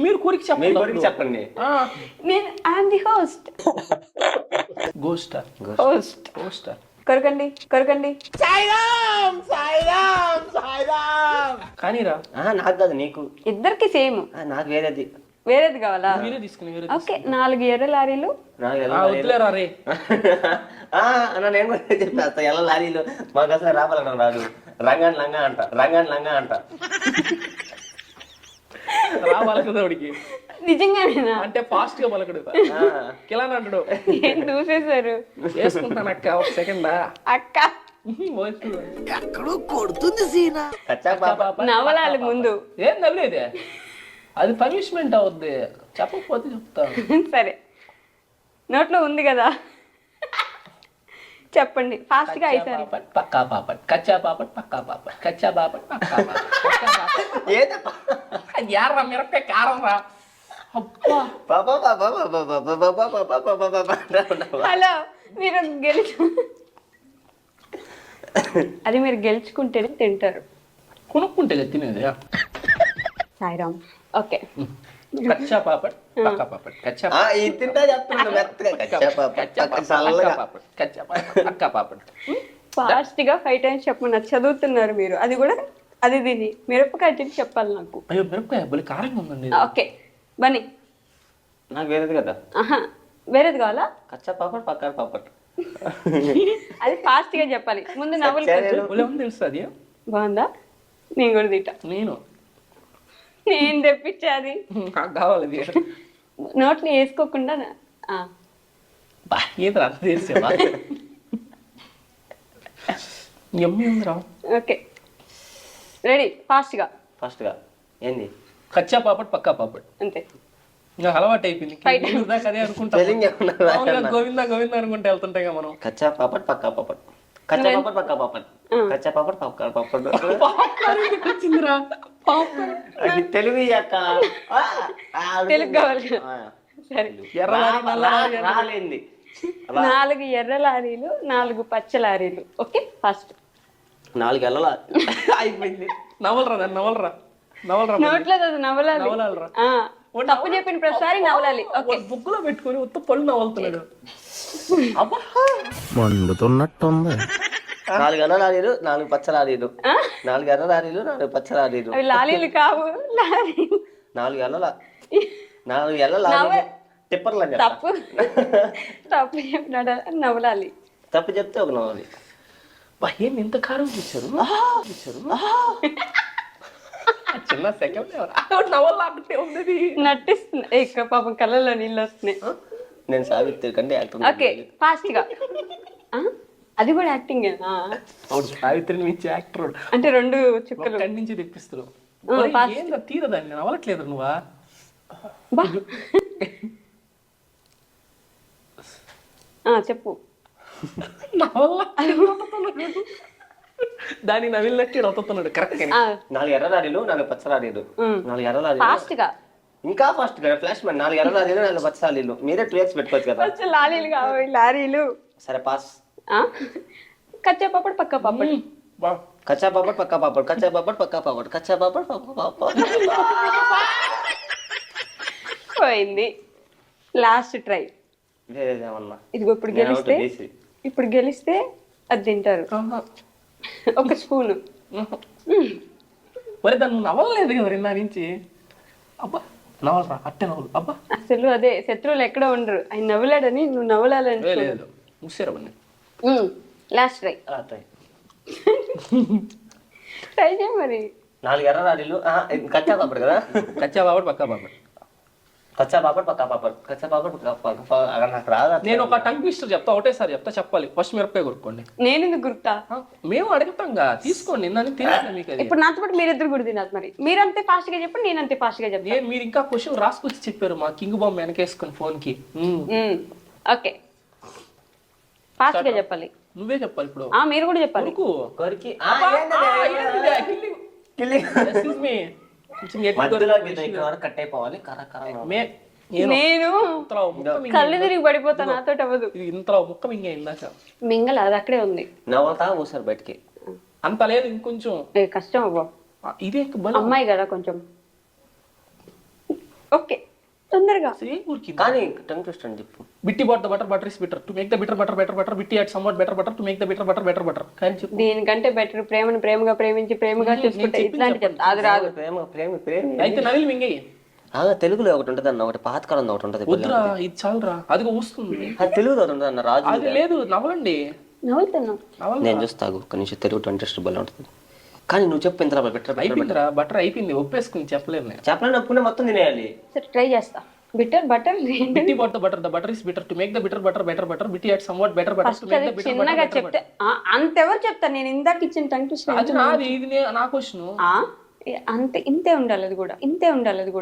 [SPEAKER 4] మీరు కోరిక
[SPEAKER 3] చెప్పండి.
[SPEAKER 2] నేను ఐఎమ్ ది హోస్ట్. హోస్ట్ కొరకండి.
[SPEAKER 4] కానీరా
[SPEAKER 3] నాకు కాదు నీకు,
[SPEAKER 2] ఇద్దరికి సేమ్.
[SPEAKER 3] నాకు
[SPEAKER 2] వేరేది కావాలా?
[SPEAKER 4] మీరే తీసుకుని.
[SPEAKER 2] ఓకే, 4 ఎర్ర లారీలు.
[SPEAKER 4] వద్దులేరా రే
[SPEAKER 3] అన్న నేను కూడా చెప్పేస్తా. ఎలా లారీలు మాకు అసలు రావాలన్నా రాదు. రంగాన్ లంగా అంట
[SPEAKER 4] రావాలకి
[SPEAKER 2] నిజంగానేనా?
[SPEAKER 4] అంటే ఫాస్ట్ గా పలకడు కిలాన్ అంటాడు.
[SPEAKER 2] ఏం చూసేశారు?
[SPEAKER 4] వేసుకుంటాను అక్క, ఒక సెకండ్
[SPEAKER 2] అక్క
[SPEAKER 6] ఎక్కడో కొడుతుంది సీనా.
[SPEAKER 3] కచ్చా పాప
[SPEAKER 2] నవలాలి ముందు.
[SPEAKER 4] ఏం నవ్వలేదే, అది పనిష్మెంట్ అవుద్ది, చెప్పకపోతే చెప్తాను.
[SPEAKER 2] సరే, నోట్లో ఉంది కదా, చెప్పండి ఫాస్ట్ గా. అయిసారి
[SPEAKER 4] పక్కా పాపడ్, కచ్చా పాపడ్ పక్కా పాపడ్, కచ్చా పాపడ్ పక్కా పాపడ్. యారా మిరపకాయ కారం రా.
[SPEAKER 2] హలో, మీరు అది మీరు గెలుచుకుంటేనే తింటారు.
[SPEAKER 4] కొనుక్కుంటే తినేది.
[SPEAKER 2] సాయిరామ్. ఓకే,
[SPEAKER 4] కచ్చా పాపడ్ పక్కా పాపడ్, కచ్చా
[SPEAKER 3] తింటా చెప్తున్నాను మెత్తగా. కచ్చా పాపడ్
[SPEAKER 4] పక్కా పాపడ్.
[SPEAKER 2] ఫాస్ట్గా 5 టైమ్స్ చెప్పమన్నా చదువుతున్నారు మీరు, అది కూడా అది దీన్ని మిరపకాయ తిని చెప్పాలి నాకు.
[SPEAKER 4] అయ్యో మిరపకాయ బలి కారంగా ఉందండి.
[SPEAKER 2] ఓకే బన్నీ.
[SPEAKER 3] నాకు వేరేది కదా.
[SPEAKER 2] ఆహా వేరేది కావాలా?
[SPEAKER 3] కచ్చా పాపడ్ పక్కా పాపడ్.
[SPEAKER 2] అది ఫాస్ట్గా చెప్పాలి. ముందు నవ్వులు కొంచెం.
[SPEAKER 4] బలి ఉంది తెలుసు అది.
[SPEAKER 2] బాగుందా? నేను కూడా తింటా.
[SPEAKER 4] నేను
[SPEAKER 2] తెప్పించా అది.
[SPEAKER 4] నాకు కావాలి అది.
[SPEAKER 2] నోట్లో వేసుకోకుండా
[SPEAKER 4] ఏది అంత తెలిసేవా? ఎమ్మి ఉందిరా.
[SPEAKER 2] ఓకే రెడీ ఫాస్ట్గా.
[SPEAKER 3] ఫాస్ట్గా ఏంది?
[SPEAKER 4] కచ్చా పాపడ్ పక్కా పాపడ్
[SPEAKER 2] అంతే.
[SPEAKER 4] నాకు అలవాటు అయిపోయింది. దాకా అదే అనుకుంటా.
[SPEAKER 3] Spelling ఏమన్నా రాయన్నా?
[SPEAKER 4] గోవిందా గోవిందా అనుకుంటే వెళ్తుంటాయి మనం.
[SPEAKER 3] కచ్చా పాపడ్ పక్కా పాపడ్. కచ్చా పాపడ్ పక్కా పాపడ్. కచ్చా పాపడ్ పక్కా పాపడ్.
[SPEAKER 4] వచ్చిందిరా
[SPEAKER 3] అది తెలుగు అక్క.
[SPEAKER 2] తెలుగు కావాలి కదా. సరే.
[SPEAKER 3] రాలేంది.
[SPEAKER 2] 4 ఎర్ర లారీలు 4 పచ్చ లారీలు. Okay first.
[SPEAKER 3] 4 ఎల్లల అయిపోయింది.
[SPEAKER 4] నవలరా దాన్ని నవలరా.
[SPEAKER 2] నోట్లో నవ్వాలి.
[SPEAKER 4] నవలాలరా.
[SPEAKER 2] తప్పు చెప్పిన ప్రతిసారి నవ్వాలి. ఓకే
[SPEAKER 4] బుక్ లో పెట్టుకొని ఉత్త పళ్ళు నవ్వుతున్నాడు. అబ్బా
[SPEAKER 6] మండుతున్నట్టుంది.
[SPEAKER 3] 4 ఎర్ర లారీలు 4 పచ్చ లారీలు. 4 ఎర్ర లారీలు 4 పచ్చ లారీలు.
[SPEAKER 2] అవి లారీలు కావు, లారీలు.
[SPEAKER 3] 4 ఎల్లల 4 ఎల్ల లారీలు టిప్పర్లు అని చెప్తా.
[SPEAKER 2] తప్పు చెప్పినాడు నవ్వాలి.
[SPEAKER 3] తప్పు చెప్తే ఒక నవ్వాలి.
[SPEAKER 4] ఏంది ఇంత కారం ఇచ్చారు? చిన్న సెకండ్ నవ్వాలంటే ఉన్నది.
[SPEAKER 2] నటిస్తున్నా ఇక్కడ పాపం కళ్ళలో నీళ్ళు వస్తున్నాయి.
[SPEAKER 3] నేను సావిత్రి కంటే యాక్టర్.
[SPEAKER 2] ఓకే ఫాస్ట్ గా. అది కూడా యాక్టింగ్
[SPEAKER 4] సావిత్రిని మించి యాక్టర్
[SPEAKER 2] అంటే 2 చుక్కలు
[SPEAKER 4] అక్కడి నుంచి తెప్పిస్తారు.
[SPEAKER 2] fast.
[SPEAKER 4] ఏందా తీరదాన్ని నవ్వట్లేదు నువ్వా?
[SPEAKER 2] బా. చెప్పు.
[SPEAKER 4] దాన్ని నవ్వినట్టు రొత్తున్నాడు. కరెక్ట్.
[SPEAKER 3] 4 ఎర్ర లారీలు 4 పచ్చ లారీలు. 4 ఎర్ర లారీలు.
[SPEAKER 2] ఫాస్ట్ గా.
[SPEAKER 3] ఇంకా ఫాస్ట్ గా ఫ్లాష్ మ్యాన్. 4 ఎర్ర లారీలు 4 పచ్చ లారీలు. మీరే 2x పెట్టుకోవచ్చు కదా.
[SPEAKER 2] లారీలు కావాలి, లారీలు.
[SPEAKER 3] సరే పాస్.
[SPEAKER 2] కచ్చా పాపడ్ పక్కా పాపడ్.
[SPEAKER 3] కచ్చా పాపడ్ పక్కా పాపడ్. కచ్చా పాపడ్ పక్కా పాపడ్. కచ్చా పాపడ్ పక్కా పాపడ్.
[SPEAKER 2] పోయింది. Last try.
[SPEAKER 3] వేరేదేమన్నా.
[SPEAKER 2] ఇదిగో ఇప్పుడు గెలిస్తే అది తింటారు. ఒక స్పూను.
[SPEAKER 4] మరి దాన్ని నవ్వలేదు కదా నా నుంచి. అబ్బా నవ్వలరా అట్టే నవ్వులు. అబ్బా
[SPEAKER 2] అసలు అదే శత్రువులు ఎక్కడ ఉండరు. ఆయన నవ్వలేడని నువ్వు నవ్వాలని.
[SPEAKER 4] లేదు ముసారవన్నీ.
[SPEAKER 2] Last try. ట్రై చేయ మరి.
[SPEAKER 3] 4 ఎర్ర లారీలు. కచ్చా పాపడ్ కదా.
[SPEAKER 4] కచ్చా పాపడ్ పక్కా పాపడ్.
[SPEAKER 3] కచ్చా పాపడ్ పక్కా పాపడ్. కచ్చా పాపడ్ పక్కా. నాకు రాదా?
[SPEAKER 4] నేను ఒక టంగ్ ట్విస్టర్ చెప్తా, ఒకటేసారి చెప్తా. చెప్పాలి. ఫస్ట్ మిరపకాయ కొనుక్కోండి.
[SPEAKER 2] నేను ఎందుకు గుర్తా?
[SPEAKER 4] మేము అడుగుతాంగా, తీసుకోండి. నన్ను తెలియదు మీకు. అది
[SPEAKER 2] ఇప్పుడు నాతో పాటు మీరిద్దరు కూడా తినాలి. మరి మీరంతే ఫాస్ట్ గా చెప్పండి, నేనంతే ఫాస్ట్ గా చెప్తాను.
[SPEAKER 4] మీరు ఇంకా క్వశ్చన్ రాసుకొచ్చి చెప్పారు. మా కింగ్ బాంబ్ వెనకేసుకుని ఫోన్ కి.
[SPEAKER 2] ఓకే ఫాస్ట్ గా చెప్పాలి.
[SPEAKER 4] నువ్వే చెప్పాలి ఇప్పుడు.
[SPEAKER 2] మీరు కూడా చెప్పాలి.
[SPEAKER 3] కొరికి కట్ అయిపోవాలి.
[SPEAKER 2] నేను కళ్ళు తిరిగి పడిపోతా. నాతో అవ్వదు.
[SPEAKER 4] ఇంతలో ముక్క మింగ ఇందాక
[SPEAKER 2] మింగల అది అక్కడే ఉంది.
[SPEAKER 3] నవ్వుతా ఊసారు బయటికి.
[SPEAKER 4] అంత లేదు ఇంకొంచెం
[SPEAKER 2] కష్టం అవ్వ.
[SPEAKER 4] ఇదే
[SPEAKER 2] అమ్మాయి కదా కొంచెం. ఓకే తొందరగా.
[SPEAKER 3] కానీ టంగ్ ట్విస్టర్ అని చెప్పు.
[SPEAKER 4] Betty bought the butter butter is bitter to make the bitter butter better butter. Betty add somewhat better butter to make the bitter butter better butter. కానీ చెప్పు.
[SPEAKER 2] దీనికంటే బెటర్ ప్రేమను ప్రేమగా ప్రేమించి ప్రేమగా చూసుకుంటే ఇట్లాంటి చెప్తా. అది రాదు.
[SPEAKER 3] ప్రేమ
[SPEAKER 4] అయితే నవిల్ మింగేయి.
[SPEAKER 3] తెలుగులో ఒకటి ఉంటుంది అన్న. ఒకటి పాతకాలం ఒకటి ఉంటుంది.
[SPEAKER 4] వద్దురా ఇది చాలురా. అది వస్తుంది.
[SPEAKER 3] తెలుగులో ఒకటి ఉంటుంది అన్న. రాజు
[SPEAKER 4] అది లేదు. నవ్వండి.
[SPEAKER 2] నవ్వుతున్నాం.
[SPEAKER 3] నేను చూస్తాగు కనీసం తెలుగు ఇంట్రెస్ట్ బల్ల ఉంటుంది. కానీ నువ్వు చెప్పు ఇంత బెటర్
[SPEAKER 4] అయిపోయిందిరా. బటర్ అయిపోయింది. ఒప్పేసుకుని చెప్పలేను.
[SPEAKER 3] చెప్పలేను అప్పుడే మొత్తం తినేయాలి.
[SPEAKER 2] సరే ట్రై చేస్తా. Bitter butter
[SPEAKER 4] Betty bought the butter the butter is bitter to make the bitter butter better butter. Betty add somewhat better butter to make the bitter
[SPEAKER 2] చిన్నగా చెప్తే అంతెవరు చెప్తారు? నేను ఇందాక ఇచ్చిన టంగ్ ట్విస్టర్
[SPEAKER 4] అది నాది. ఇది నా క్వశ్చన్.
[SPEAKER 2] అంతే ఇంతే ఉండాలి. అది కూడా ఇంతే ఉండాలి. అది కూడా